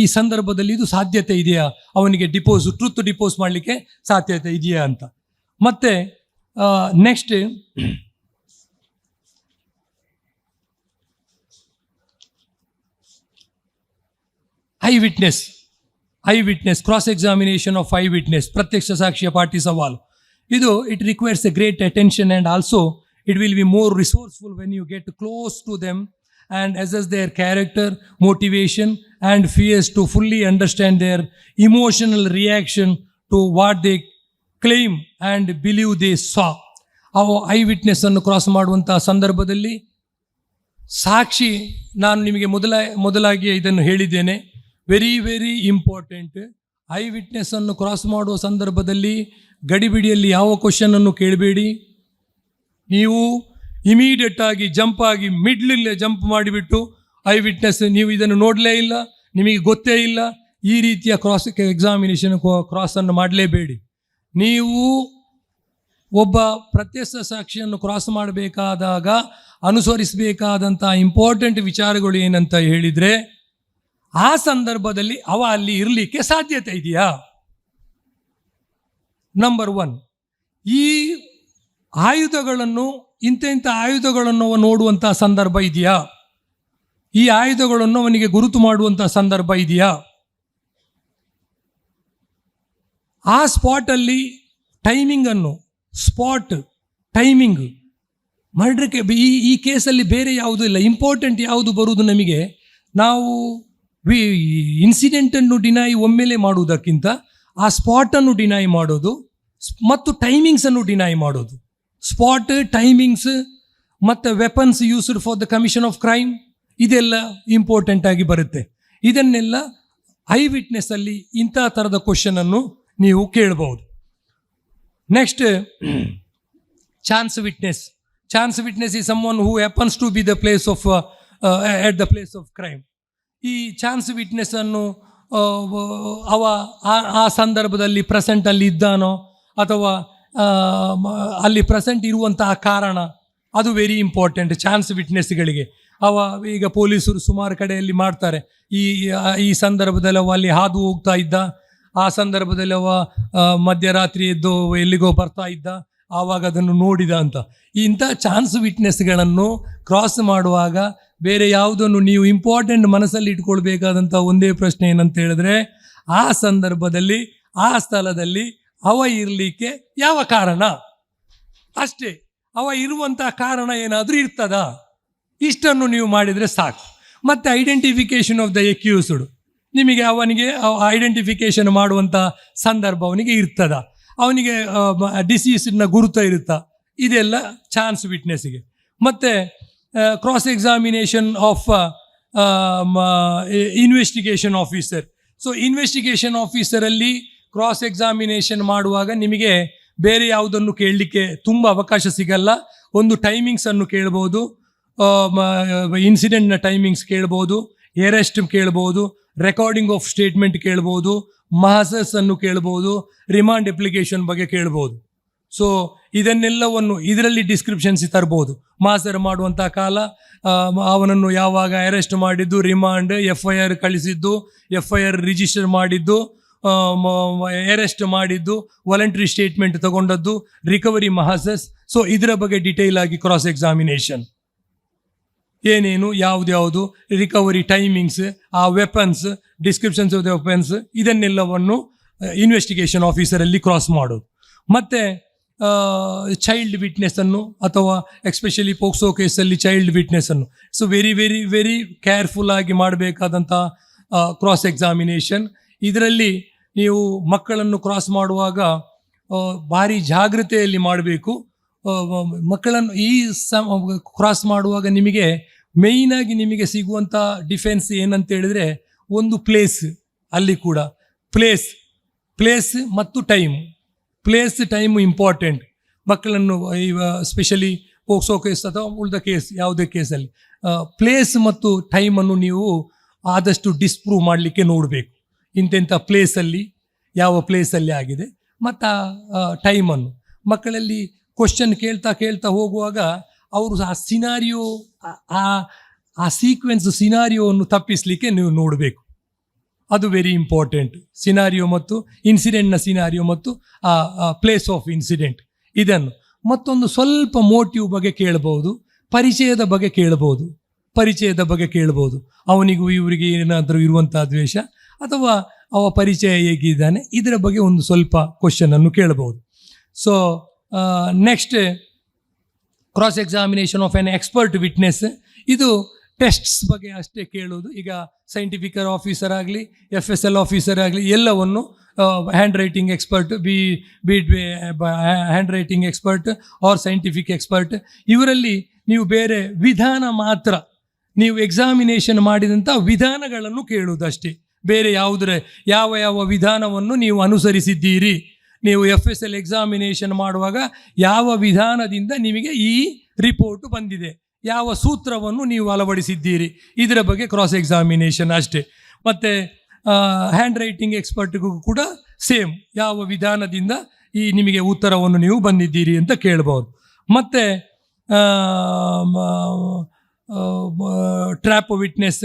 [SPEAKER 1] ಈ ಸಂದರ್ಭದಲ್ಲಿ ಇದು ಸಾಧ್ಯತೆ ಇದೆಯಾ, ಅವನಿಗೆ ಟ್ರೂತ್ ಡಿಪೋಸ್ ಮಾಡಲಿಕ್ಕೆ ಸಾಧ್ಯತೆ ಇದೆಯಾ ಅಂತ. ಮತ್ತೆ next eye witness cross examination of eye witness, ಪ್ರತ್ಯಕ್ಷ ಸಾಕ್ಷಿಯ ಪಾಟಿ ಸವಾಲು. ಇದು it requires A great attention and also it will be more resourceful when you get close to them and assess their character, motivation and fears to fully understand their emotional reaction to what they claim and believe they saw. ಅವು eye witness ಅನ್ನು cross ಮಾಡುವಂಥ ಸಂದರ್ಭದಲ್ಲಿ ಸಾಕ್ಷಿ, ನಾನು ನಿಮಗೆ ಮೊದಲಾಗಿ ಇದನ್ನು ಹೇಳಿದ್ದೇನೆ, very important. Eye witness ಅನ್ನು ಕ್ರಾಸ್ ಮಾಡುವ ಸಂದರ್ಭದಲ್ಲಿ ಗಡಿಬಿಡಿಯಲ್ಲಿ ಯಾವ ಕ್ವಶನನ್ನು ಕೇಳಬೇಡಿ. ನೀವು ಇಮಿಡಿಯೇಟ್ ಆಗಿ ಮಿಡ್ಲಲ್ಲೇ ಜಂಪ್ ಮಾಡಿಬಿಟ್ಟು ಐ ವಿಟ್ನೆಸ್, ನೀವು ಇದನ್ನು ನೋಡಲೇ ಇಲ್ಲ, ನಿಮಗೆ ಗೊತ್ತೇ ಇಲ್ಲ, ಈ ರೀತಿಯ ಕ್ರಾಸನ್ನು ಮಾಡಲೇಬೇಡಿ. ನೀವು ಒಬ್ಬ ಪ್ರತ್ಯಕ್ಷ ಸಾಕ್ಷಿಯನ್ನು ಕ್ರಾಸ್ ಮಾಡಬೇಕಾದಾಗ ಅನುಸರಿಸಬೇಕಾದಂಥ ಇಂಪಾರ್ಟೆಂಟ್ ವಿಚಾರಗಳು ಏನಂತ ಹೇಳಿದರೆ, ಆ ಸಂದರ್ಭದಲ್ಲಿ ಅವ ಅಲ್ಲಿ ಇರಲಿಕ್ಕೆ ಸಾಧ್ಯತೆ ಇದೆಯಾ, ನಂಬರ್ 1. ಈ ಆಯುಧಗಳನ್ನು, ಇಂಥ ಆಯುಧಗಳನ್ನು ನೋಡುವಂಥ ಸಂದರ್ಭ ಇದೆಯಾ, ಈ ಆಯುಧಗಳನ್ನು ಅವನಿಗೆ ಗುರುತು ಮಾಡುವಂಥ ಸಂದರ್ಭ ಇದೆಯಾ, ಆ ಸ್ಪಾಟಲ್ಲಿ ಟೈಮಿಂಗ್ ಮರ್ಡ್ರಿಗೆ ಈ ಕೇಸಲ್ಲಿ ಬೇರೆ ಯಾವುದೂ ಇಲ್ಲ. ಇಂಪಾರ್ಟೆಂಟ್ ಯಾವುದು ಬರುವುದು ನಮಗೆ, ನಾವು ಇನ್ಸಿಡೆಂಟನ್ನು ಡಿನೈ ಒಮ್ಮೆಲೆ ಮಾಡುವುದಕ್ಕಿಂತ ಆ ಸ್ಪಾಟನ್ನು ಡಿನೈ ಮಾಡೋದು ಮತ್ತು ಟೈಮಿಂಗ್ಸನ್ನು ಡಿನೈ ಮಾಡೋದು. ಸ್ಪಾಟ್, ಟೈಮಿಂಗ್ಸ್ ಮತ್ತು weapons used for the commission of crime, ಇದೆಲ್ಲ ಇಂಪಾರ್ಟೆಂಟ್ ಆಗಿ ಬರುತ್ತೆ. ಇದನ್ನೆಲ್ಲ ಐ ವಿಟ್ನೆಸ್ಸಲ್ಲಿ ಇಂಥ ಥರದ ಕ್ವಶನನ್ನು ನೀವು ಕೇಳಬಹುದು. Next chance witness is someone who happens to be the place of at the place of crime. ಈ ಚಾನ್ಸ್ ವಿಟ್ನೆಸ್ಸನ್ನು ಆ ಸಂದರ್ಭದಲ್ಲಿ ಪ್ರೆಸೆಂಟಲ್ಲಿ ಇದ್ದಾನೋ ಅಥವಾ ಅಲ್ಲಿ ಪ್ರೆಸೆಂಟ್ ಇರುವಂತಹ ಕಾರಣ, ಅದು ವೆರಿ ಇಂಪಾರ್ಟೆಂಟ್ ಚಾನ್ಸ್ ವಿಟ್ನೆಸ್ಗಳಿಗೆ. ಈಗ ಪೊಲೀಸರು ಸುಮಾರು ಕಡೆಯಲ್ಲಿ ಮಾಡ್ತಾರೆ, ಈ ಸಂದರ್ಭದಲ್ಲಿ ಅವ ಅಲ್ಲಿ ಹಾದು ಹೋಗ್ತಾ ಇದ್ದ, ಆ ಸಂದರ್ಭದಲ್ಲಿ ಅವ ಮಧ್ಯರಾತ್ರಿ ಎದ್ದು ಎಲ್ಲಿಗೋ ಬರ್ತಾ ಇದ್ದ, ಆವಾಗ ಅದನ್ನು ನೋಡಿದ ಅಂತ. ಇಂಥ ಚಾನ್ಸ್ ವಿಟ್ನೆಸ್ಗಳನ್ನು ಕ್ರಾಸ್ ಮಾಡುವಾಗ ಬೇರೆ ಯಾವುದನ್ನು ನೀವು ಇಂಪಾರ್ಟೆಂಟ್ ಮನಸ್ಸಲ್ಲಿ ಇಟ್ಕೊಳ್ಬೇಕಾದಂಥ ಒಂದೇ ಪ್ರಶ್ನೆ ಏನಂತ ಹೇಳಿದ್ರೆ, ಆ ಸಂದರ್ಭದಲ್ಲಿ ಆ ಸ್ಥಳದಲ್ಲಿ ಅವ ಇರಲಿಕ್ಕೆ ಯಾವ ಕಾರಣ, ಅಷ್ಟೇ. ಅವ ಇರುವಂಥ ಕಾರಣ ಏನಾದರೂ ಇರ್ತದ, ಇಷ್ಟನ್ನು ನೀವು ಮಾಡಿದರೆ ಸಾಕು. ಮತ್ತು ಐಡೆಂಟಿಫಿಕೇಷನ್ ಆಫ್ ದ ಎಕ್ಯೂಸ್ಡ್, ನಿಮಗೆ ಅವನಿಗೆ ಐಡೆಂಟಿಫಿಕೇಷನ್ ಮಾಡುವಂಥ ಸಂದರ್ಭ ಅವನಿಗೆ ಇರ್ತದ, ಅವನಿಗೆ ಡಿಸೀಸ್ನ ಗುರುತ ಇರುತ್ತಾ, ಇದೆಲ್ಲ ಚಾನ್ಸ್ ವಿಟ್ನೆಸ್ಸಿಗೆ. ಮತ್ತು cross examination of investigation officer. So investigation ಆಫೀಸರಲ್ಲಿ ಕ್ರಾಸ್ ಎಕ್ಸಾಮಿನೇಷನ್ ಮಾಡುವಾಗ ನಿಮಗೆ ಬೇರೆ ಯಾವುದನ್ನು ಕೇಳಲಿಕ್ಕೆ ತುಂಬ ಅವಕಾಶ ಸಿಗಲ್ಲ. ಒಂದು ಟೈಮಿಂಗ್ಸನ್ನು ಕೇಳ್ಬೋದು, ಇನ್ಸಿಡೆಂಟ್ನ ಟೈಮಿಂಗ್ಸ್ ಕೇಳ್ಬೋದು, ಅರೆಸ್ಟ್ ಕೇಳ್ಬೋದು, ರೆಕಾರ್ಡಿಂಗ್ ಆಫ್ ಸ್ಟೇಟ್ಮೆಂಟ್ ಕೇಳ್ಬೋದು, ಮಹಸಸ್ ಅನ್ನು ಕೇಳ್ಬೋದು, ರಿಮಾಂಡ್ ಅಪ್ಲಿಕೇಶನ್ ಬಗ್ಗೆ ಕೇಳ್ಬೋದು. ಸೊ ಇದನ್ನೆಲ್ಲವನ್ನು ಇದರಲ್ಲಿ ಡಿಸ್ಕ್ರಿಪ್ಷನ್ಸ್ ತರ್ಬೋದು. ಮಾಸರ್ ಮಾಡುವಂಥ ಕಾಲ, ಅವನನ್ನು ಯಾವಾಗ ಅರೆಸ್ಟ್ ಮಾಡಿದ್ದು, ರಿಮಾಂಡ್, FIR ಕಳಿಸಿದ್ದು, FIR ರಿಜಿಸ್ಟರ್ ಮಾಡಿದ್ದು, ಅರೆಸ್ಟ್ ಮಾಡಿದ್ದು, ವಾಲಂಟ್ರಿ ಸ್ಟೇಟ್ಮೆಂಟ್ ತಗೊಂಡದ್ದು, ರಿಕವರಿ ಮಹಸಸ್. ಸೊ ಇದರ ಬಗ್ಗೆ ಡಿಟೇಲ್ ಆಗಿ ಕ್ರಾಸ್ ಎಕ್ಸಾಮಿನೇಷನ್ ಏನೇನು, ಯಾವುದು, ರಿಕವರಿ ಟೈಮಿಂಗ್ಸ್, ಆ weapons, descriptions of the weapons, ಇದನ್ನೆಲ್ಲವನ್ನು ಇನ್ವೆಸ್ಟಿಗೇಷನ್ ಆಫೀಸರಲ್ಲಿ ಕ್ರಾಸ್ ಮಾಡೋದು. ಮತ್ತು ಚೈಲ್ಡ್ ವಿಟ್ನೆಸ್ಸನ್ನು ಅಥವಾ ಎಸ್ಪೆಷಲಿ ಪೋಕ್ಸೋ ಕೇಸಲ್ಲಿ ಚೈಲ್ಡ್ ವಿಟ್ನೆಸ್ಸನ್ನು so very very very careful ಆಗಿ ಮಾಡಬೇಕಾದಂಥ ಕ್ರಾಸ್ ಎಕ್ಸಾಮಿನೇಷನ್. ಇದರಲ್ಲಿ ನೀವು ಮಕ್ಕಳನ್ನು ಕ್ರಾಸ್ ಮಾಡುವಾಗ ಭಾರಿ ಜಾಗ್ರತೆಯಲ್ಲಿ ಮಾಡಬೇಕು. ಮಕ್ಕಳನ್ನು ಈ ಕ್ರಾಸ್ ಮಾಡುವಾಗ ನಿಮಗೆ ಮೇಯ್ನಾಗಿ ನಿಮಗೆ ಸಿಗುವಂಥ ಡಿಫೆನ್ಸ್ ಏನಂತ ಹೇಳಿದ್ರೆ, ಒಂದು ಪ್ಲೇಸ್, ಅಲ್ಲಿ ಕೂಡ ಪ್ಲೇಸ್ ಮತ್ತು ಟೈಮು ಇಂಪಾರ್ಟೆಂಟ್. ಮಕ್ಕಳನ್ನು ಸ್ಪೆಷಲಿ ಪೋಕ್ಸೋ ಕೇಸ್ ಅಥವಾ ಉಳಿದ ಕೇಸ್ ಯಾವುದೇ ಕೇಸಲ್ಲಿ ಪ್ಲೇಸ್ ಮತ್ತು ಟೈಮನ್ನು ನೀವು ಆದಷ್ಟು ಡಿಸ್ಪ್ರೂವ್ ಮಾಡಲಿಕ್ಕೆ ನೋಡಬೇಕು. ಇಂತೆಂಥ ಪ್ಲೇಸಲ್ಲಿ, ಯಾವ ಪ್ಲೇಸಲ್ಲಿ ಆಗಿದೆ ಮತ್ತು ಟೈಮನ್ನು. ಮಕ್ಕಳಲ್ಲಿ ಕ್ವಶನ್ ಕೇಳ್ತಾ ಹೋಗುವಾಗ ಅವರು ಆ ಸಿನಾರಿಯೋ, ಆ ಸೀಕ್ವೆನ್ಸ್ ಸಿನಾರಿಯೋವನ್ನು ತಪ್ಪಿಸಲಿಕ್ಕೆ ನೀವು ನೋಡಬೇಕು. ಅದು ವೆರಿ ಇಂಪಾರ್ಟೆಂಟ್. ಸಿನಾರಿಯೋ ಮತ್ತು ಇನ್ಸಿಡೆಂಟ್ನ ಸಿನಾರಿಯೋ ಮತ್ತು ಆ ಪ್ಲೇಸ್ ಆಫ್ ಇನ್ಸಿಡೆಂಟ್, ಇದನ್ನು. ಮತ್ತೊಂದು ಸ್ವಲ್ಪ ಮೋಟಿವ್ ಬಗ್ಗೆ ಕೇಳ್ಬೋದು, ಪರಿಚಯದ ಬಗ್ಗೆ ಕೇಳ್ಬೋದು. ಅವನಿಗೂ ಇವರಿಗೆ ಏನಾದರೂ ಇರುವಂಥ ದ್ವೇಷ ಅಥವಾ ಅವ ಪರಿಚಯ ಹೇಗಿದ್ದಾನೆ, ಇದರ ಬಗ್ಗೆ ಒಂದು ಸ್ವಲ್ಪ ಕ್ವಶನನ್ನು ಕೇಳ್ಬೋದು. So next, cross examination of an expert witness. ಇದು ಟೆಸ್ಟ್ಸ್ ಬಗ್ಗೆ ಅಷ್ಟೇ ಕೇಳೋದು. ಈಗ ಸೈಂಟಿಫಿಕ್ ಆಫೀಸರ್ ಆಗಲಿ, FSL ಆಫೀಸರ್ ಆಗಲಿ, ಎಲ್ಲವನ್ನು handwriting expert, be handwriting expert or scientific expert, ಇವರಲ್ಲಿ ನೀವು ಬೇರೆ ವಿಧಾನ ಮಾತ್ರ, ನೀವು ಎಕ್ಸಾಮಿನೇಷನ್ ಮಾಡಿದಂಥ ವಿಧಾನಗಳನ್ನು ಕೇಳುವುದಷ್ಟೇ. ಬೇರೆ ಯಾವ ವಿಧಾನವನ್ನು ನೀವು ಅನುಸರಿಸಿದ್ದೀರಿ, ನೀವು FSL ಎಕ್ಸಾಮಿನೇಷನ್ ಮಾಡುವಾಗ ಯಾವ ವಿಧಾನದಿಂದ ನಿಮಗೆ ಈ ರಿಪೋರ್ಟ್ ಬಂದಿದೆ, ಯಾವ ಸೂತ್ರವನ್ನು ನೀವು ಅಳವಡಿಸಿದ್ದೀರಿ, ಇದರ ಬಗ್ಗೆ ಕ್ರಾಸ್ ಎಕ್ಸಾಮಿನೇಷನ್ ಅಷ್ಟೇ. ಮತ್ತು ಹ್ಯಾಂಡ್ ರೈಟಿಂಗ್ ಎಕ್ಸ್ಪರ್ಟ್ಗೂ ಕೂಡ ಸೇಮ್, ಯಾವ ವಿಧಾನದಿಂದ ಈ ನಿಮಗೆ ಉತ್ತರವನ್ನು ನೀವು ಬಂದಿದ್ದೀರಿ ಅಂತ ಕೇಳ್ಬೋದು. ಮತ್ತು ಟ್ರ್ಯಾಪ್ ವಿಟ್ನೆಸ್,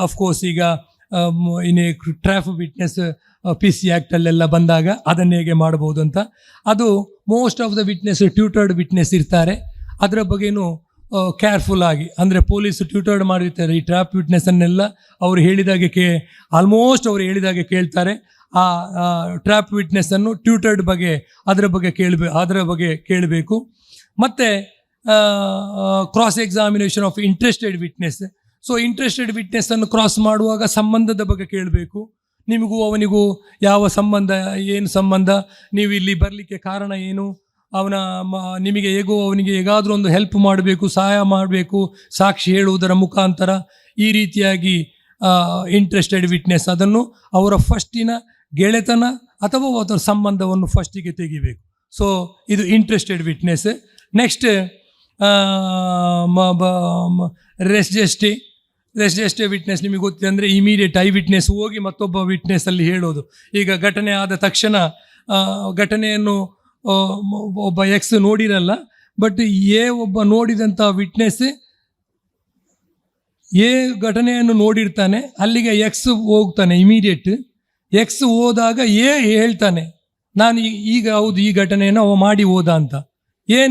[SPEAKER 1] ಅಫ್ಕೋರ್ಸ್ ಈಗ ಟ್ರ್ಯಾಪ್ ವಿಟ್ನೆಸ್ PC ಆ್ಯಕ್ಟಲ್ಲೆಲ್ಲ ಬಂದಾಗ ಅದನ್ನು ಹೇಗೆ ಮಾಡ್ಬೋದು ಅಂತ. ಅದು most of the witness tutored witness ಇರ್ತಾರೆ. ಅದರ ಬಗ್ಗೆನೂ ಕೇರ್ಫುಲ್ ಆಗಿ, ಅಂದರೆ ಪೊಲೀಸ್ ಟ್ಯೂಟರ್ಡ್ ಮಾಡಿರ್ತಾರೆ ಈ ಟ್ರ್ಯಾಪ್ ವಿಟ್ನೆಸ್ಸನ್ನೆಲ್ಲ. ಅವರು ಹೇಳಿದಾಗೆ ಆಲ್ಮೋಸ್ಟ್ ಅವರು ಹೇಳಿದಾಗೆ ಕೇಳ್ತಾರೆ. ಆ ಟ್ರ್ಯಾಪ್ ವಿಟ್ನೆಸ್ಸನ್ನು ಟ್ಯೂಟರ್ಡ್ ಬಗ್ಗೆ ಅದರ ಬಗ್ಗೆ ಕೇಳಬೇಕು. ಮತ್ತು cross examination of interested witness. So interested ವಿಟ್ನೆಸ್ಸನ್ನು ಕ್ರಾಸ್ ಮಾಡುವಾಗ ಸಂಬಂಧದ ಬಗ್ಗೆ ಕೇಳಬೇಕು. ನಿಮಗೂ ಅವನಿಗೂ ಯಾವ ಸಂಬಂಧ, ಏನು ಸಂಬಂಧ, ನೀವು ಇಲ್ಲಿ ಬರಲಿಕ್ಕೆ ಕಾರಣ ಏನು, ನಿಮಗೆ ಅವನಿಗೆ ಹೇಗಾದರೂ ಒಂದು ಹೆಲ್ಪ್ ಮಾಡಬೇಕು, ಸಹಾಯ ಮಾಡಬೇಕು, ಸಾಕ್ಷಿ ಹೇಳುವುದರ ಮುಖಾಂತರ, ಈ ರೀತಿಯಾಗಿ ಇಂಟ್ರೆಸ್ಟೆಡ್ ವಿಟ್ನೆಸ್. ಅದನ್ನು ಅವರ ಫಸ್ಟಿನ ಗೆಳೆತನ ಅಥವಾ ಅದರ ಸಂಬಂಧವನ್ನು ಫಸ್ಟಿಗೆ ತೆಗಿಬೇಕು. ಸೊ ಇದು ಇಂಟ್ರೆಸ್ಟೆಡ್ ವಿಟ್ನೆಸ್. ನೆಕ್ಸ್ಟ್, ರೆಸ್ ಜೆಸ್ಟೆ ವಿಟ್ನೆಸ್. ನಿಮಗೆ ಗೊತ್ತಿದೆ, ಅಂದರೆ ಇಮಿಡಿಯೇಟ್ ಐ ವಿಟ್ನೆಸ್ ಹೋಗಿ ಮತ್ತೊಬ್ಬ ವಿಟ್ನೆಸ್ಸಲ್ಲಿ ಹೇಳೋದು. ಈಗ ಘಟನೆ ಆದ ತಕ್ಷಣ ಘಟನೆಯನ್ನು ಒಬ್ಬ ಎಕ್ಸ್ ನೋಡಿರಲ್ಲ, ಬಟ್ ಒಬ್ಬ ನೋಡಿದಂಥ ವಿಟ್ನೆಸ್ ಘಟನೆಯನ್ನು ನೋಡಿರ್ತಾನೆ. ಅಲ್ಲಿಗೆ ಎಕ್ಸ್ ಹೋಗ್ತಾನೆ ಇಮಿಡಿಯೇಟ್. ಎಕ್ಸ್ ಹೋದಾಗ ಹೇಳ್ತಾನೆ, ನಾನು ಈಗ ಹೌದು ಈ ಘಟನೆಯನ್ನು ಅವ ಮಾಡಿ ಹೋದ ಅಂತ.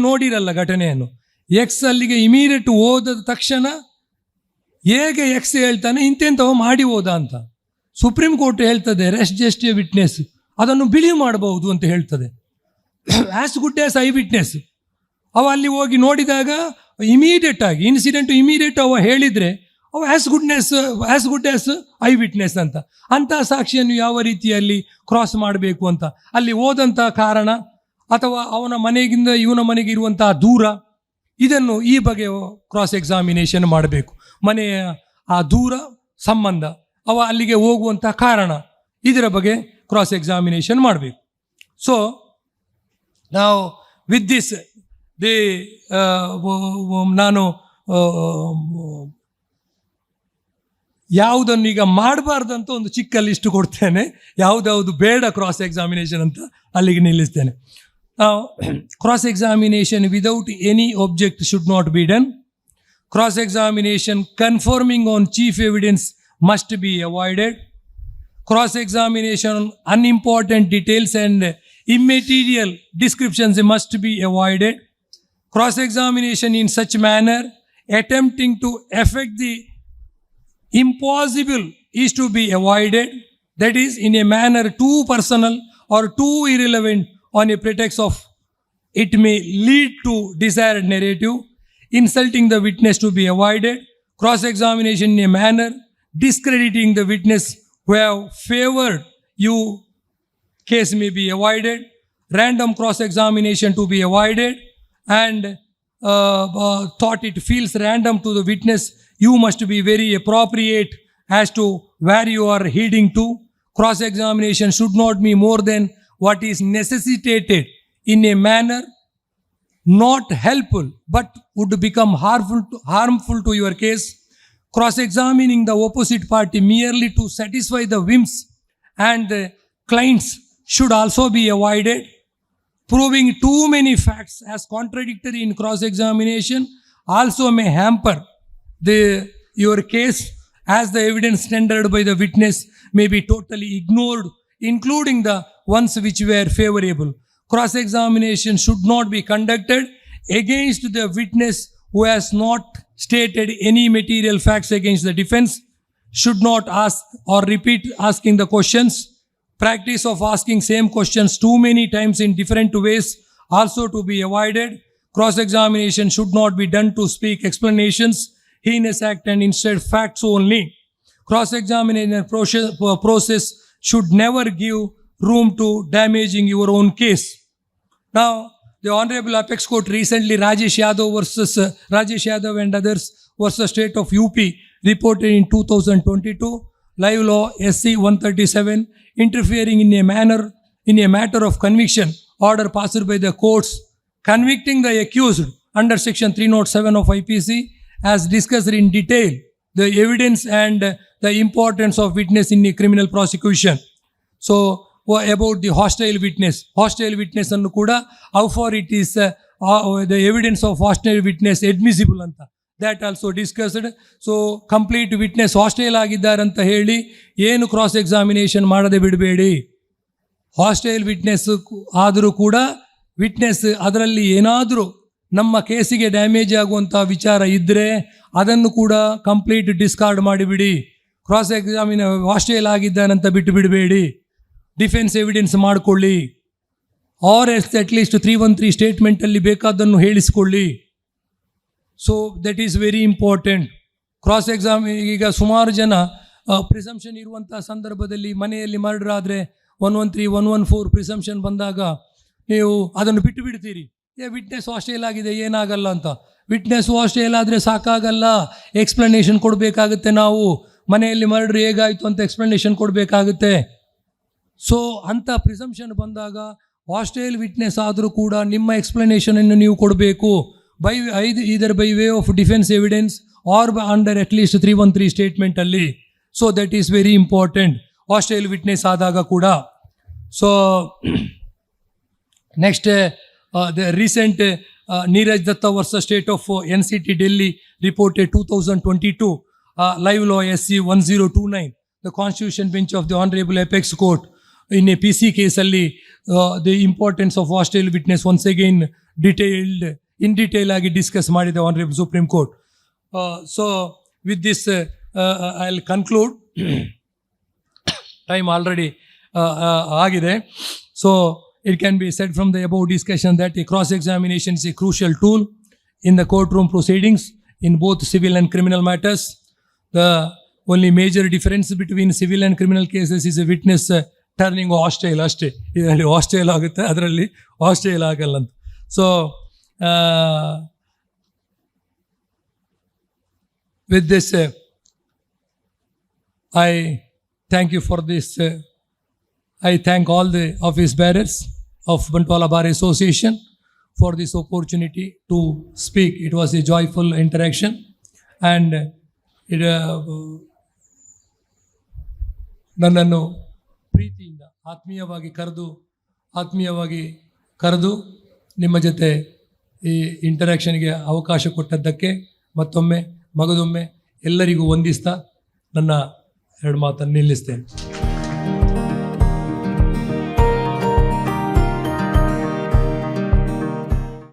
[SPEAKER 1] ನೋಡಿರಲ್ಲ ಘಟನೆಯನ್ನು. ಎಕ್ಸ್ ಅಲ್ಲಿಗೆ ಇಮಿಡಿಯೇಟ್ ಹೋದ ತಕ್ಷಣ ಹೇಗೆ ಎಕ್ಸ್ ಹೇಳ್ತಾನೆ ಇಂತೆಂಥವ ಮಾಡಿ ಹೋದ ಅಂತ. ಸುಪ್ರೀಂ ಕೋರ್ಟ್ ಹೇಳ್ತದೆ ರೆಸ್ ಜೆಸ್ಟೆ ವಿಟ್ನೆಸ್ ಅದನ್ನು ಬಿಲೀವ್ ಮಾಡಬಹುದು ಅಂತ ಹೇಳ್ತದೆ. As good as eye witness. ಅವ ಅಲ್ಲಿ ಹೋಗಿ ನೋಡಿದಾಗ ಇಮಿಡಿಯೇಟ್ ಆಗಿ ಇನ್ಸಿಡೆಂಟ್ ಇಮಿಡಿಯೇಟ್ ಅವ ಹೇಳಿದರೆ ಅವ as good as eye witness ಅಂತ. ಅಂಥ ಸಾಕ್ಷಿಯನ್ನು ಯಾವ ರೀತಿಯಲ್ಲಿ ಕ್ರಾಸ್ ಮಾಡಬೇಕು ಅಂತ, ಅಲ್ಲಿ ಹೋದಂಥ ಕಾರಣ, ಅಥವಾ ಅವನ ಮನೆಗಿಂದ ಇವನ ಮನೆಗೆ ಇರುವಂತಹ ದೂರ, ಇದನ್ನು ಈ ಬಗ್ಗೆ ಕ್ರಾಸ್ ಎಕ್ಸಾಮಿನೇಷನ್ ಮಾಡಬೇಕು. ಮನೆಯ ಆ ದೂರ, ಸಂಬಂಧ, ಅಲ್ಲಿಗೆ ಹೋಗುವಂಥ ಕಾರಣ, ಇದರ ಬಗ್ಗೆ ಕ್ರಾಸ್ ಎಕ್ಸಾಮಿನೇಷನ್ ಮಾಡಬೇಕು. ಸೊ ನಾವು ವಿತ್ ದಿಸ್ ನಾನು ಯಾವುದನ್ನು ಈಗ ಮಾಡಬಾರ್ದಂತ ಒಂದು ಚಿಕ್ಕ ಲಿಸ್ಟ್ ಕೊಡ್ತೇನೆ, ಯಾವುದ್ಯಾವುದು ಬೇಡ ಕ್ರಾಸ್ ಎಕ್ಸಾಮಿನೇಷನ್ ಅಂತ ಅಲ್ಲಿಗೆ ನಿಲ್ಲಿಸ್ತೇನೆ. Cross examination without any object should not be done. Cross examination confirming on chief evidence must be avoided. Cross examination on unimportant details and immaterial descriptions must be avoided. Cross examination in such manner attempting to affect the impossible is to be avoided. That is, in a manner too personal or too irrelevant on a pretext of it may lead to desired narrative. Insulting the witness to be avoided. Cross-examination in a manner discrediting the witness who have favored you case may be avoided. Random cross-examination to be avoided, and thought it feels random to the witness, you must be very appropriate as to where you are heading to. Cross-examination should not be more than what is necessitated in a manner not helpful but would become harmful to your case. Cross-examining the opposite party merely to satisfy the whims and the clients should also be avoided. Proving too many facts as contradictory in cross-examination also may hamper your case, as the evidence tendered by the witness may be totally ignored, including the ones which were favorable. Cross-examination should not be conducted against the witness who has not stated any material facts against the defense, should not ask or repeat asking the questions. Practice of asking same questions too many times in different ways also to be avoided. Cross-examination should not be done to speak explanations, heinous act, and instead facts only. Cross-examination process should never give room to damaging your own case. Now, the Honorable Apex Court recently Rajesh Yadav and others versus State of UP reported in 2022, Live Law SC 137, interfering in a matter of conviction order passed by the courts, convicting the accused under section 307 of IPC, as discussed in detail the evidence and the importance of witness in a criminal prosecution. So about the hostile witness annu kuda how far it is the evidence of hostile witness admissible anta, that also discussed. So complete witness hostile ಆಗಿದ್ದಾರೆ ಅಂತ ಹೇಳಿ ಏನು cross examination ಮಾಡದೆ ಬಿಡಬೇಡಿ. Hostile witness ಆದರೂ ಕೂಡ witness ಅದರಲ್ಲಿ ಏನಾದರೂ ನಮ್ಮ ಕೇಸಿಗೆ ಡ್ಯಾಮೇಜ್ ಆಗುವಂಥ ವಿಚಾರ ಇದ್ದರೆ ಅದನ್ನು ಕೂಡ ಕಂಪ್ಲೀಟ್ ಡಿಸ್ಕಾರ್ಡ್ ಮಾಡಿಬಿಡಿ. ಕ್ರಾಸ್ ಎಕ್ಸಾಮಿನ ಹಾಸ್ಟೈಲ್ ಆಗಿದ್ದಾನಂತ ಬಿಟ್ಟು ಬಿಡಬೇಡಿ, ಡಿಫೆನ್ಸ್ ಎವಿಡೆನ್ಸ್ ಮಾಡಿಕೊಳ್ಳಿ, ಆರ್ ಎಸ್ ಅಟ್ಲೀಸ್ಟ್ 313 ಸ್ಟೇಟ್ಮೆಂಟಲ್ಲಿ ಬೇಕಾದನ್ನು ಹೇಳಿಸ್ಕೊಳ್ಳಿ. So that is very important. Cross exam ಈಗ ಸುಮಾರು ಜನ ಪ್ರಿಸಂಪ್ಷನ್ ಇರುವಂಥ ಸಂದರ್ಭದಲ್ಲಿ ಮನೆಯಲ್ಲಿ ಮರ್ಡರ್ ಆದರೆ 113, 114 ಪ್ರಿಸಂಪ್ಷನ್ ಬಂದಾಗ ನೀವು ಅದನ್ನು ಬಿಟ್ಟು ಬಿಡ್ತೀರಿ. ವಿಟ್ನೆಸ್ ಹಾಸ್ಟೈಲ್ ಆಗಿದೆ ಏನಾಗಲ್ಲ ಅಂತ. ವಿಟ್ನೆಸ್ ಹಾಸ್ಟೈಲ್ ಆದರೆ ಸಾಕಾಗಲ್ಲ, ಎಕ್ಸ್ಪ್ಲನೇಷನ್ ಕೊಡಬೇಕಾಗುತ್ತೆ. ನಾವು ಮನೆಯಲ್ಲಿ ಮರ್ಡರ್ ಹೇಗಾಯಿತು ಅಂತ ಎಕ್ಸ್ಪ್ಲನೇಷನ್ ಕೊಡಬೇಕಾಗುತ್ತೆ. ಸೊ ಅಂಥ ಪ್ರಿಸಂಪ್ಷನ್ ಬಂದಾಗ ಹಾಸ್ಟೈಲ್ ವಿಟ್ನೆಸ್ ಆದರೂ ಕೂಡ ನಿಮ್ಮ ಎಕ್ಸ್ಪ್ಲನೇಷನನ್ನು ನೀವು ಕೊಡಬೇಕು, either by way of defense evidence or under at least 313 ಸ್ಟೇಟ್ಮೆಂಟಲ್ಲಿ. So that is very important hostile witness ಆದಾಗ ಕೂಡ. So next the recent Neeraj Datta versus State of NCT Delhi reported 2022, Live Law SC 1029. The Constitution Bench of the Honorable Apex Court in a PC case alli the importance of hostile witness once again in detail agi discuss ಮಾಡಿದ Honorable Supreme Court. So with this I'll conclude. Time already agide. So it can be said from the above discussion that a cross-examination is a crucial tool in the courtroom proceedings in both civil and criminal matters. The only major difference between civil and criminal cases is a witness turning hostile ಅಷ್ಟೇ, ಇದರಲ್ಲಿ hostile ಆಗುತ್ತೆ, ಅದರಲ್ಲಿ hostile ಆಗಲ್ಲ ಅಂತ. So with this I thank you for this. I thank all the office bearers of Bantwal Bar Association for this opportunity to speak. It was a joyful interaction, and it ನನ್ನನ್ನು ಪ್ರೀತಿಯಿಂದ ಆತ್ಮೀಯವಾಗಿ ಕರೆದು ನಿಮ್ಮ ಜೊತೆ ಈ ಇಂಟರಾಕ್ಷನ್ಗೆ ಅವಕಾಶ ಕೊಟ್ಟದ್ದಕ್ಕೆ ಮತ್ತೊಮ್ಮೆ ಮಗದೊಮ್ಮೆ ಎಲ್ಲರಿಗೂ ವಂದಿಸ್ತಾ ನನ್ನ ಎರಡು ಮಾತನ್ನು ನಿಲ್ಲಿಸ್ತೇನೆ.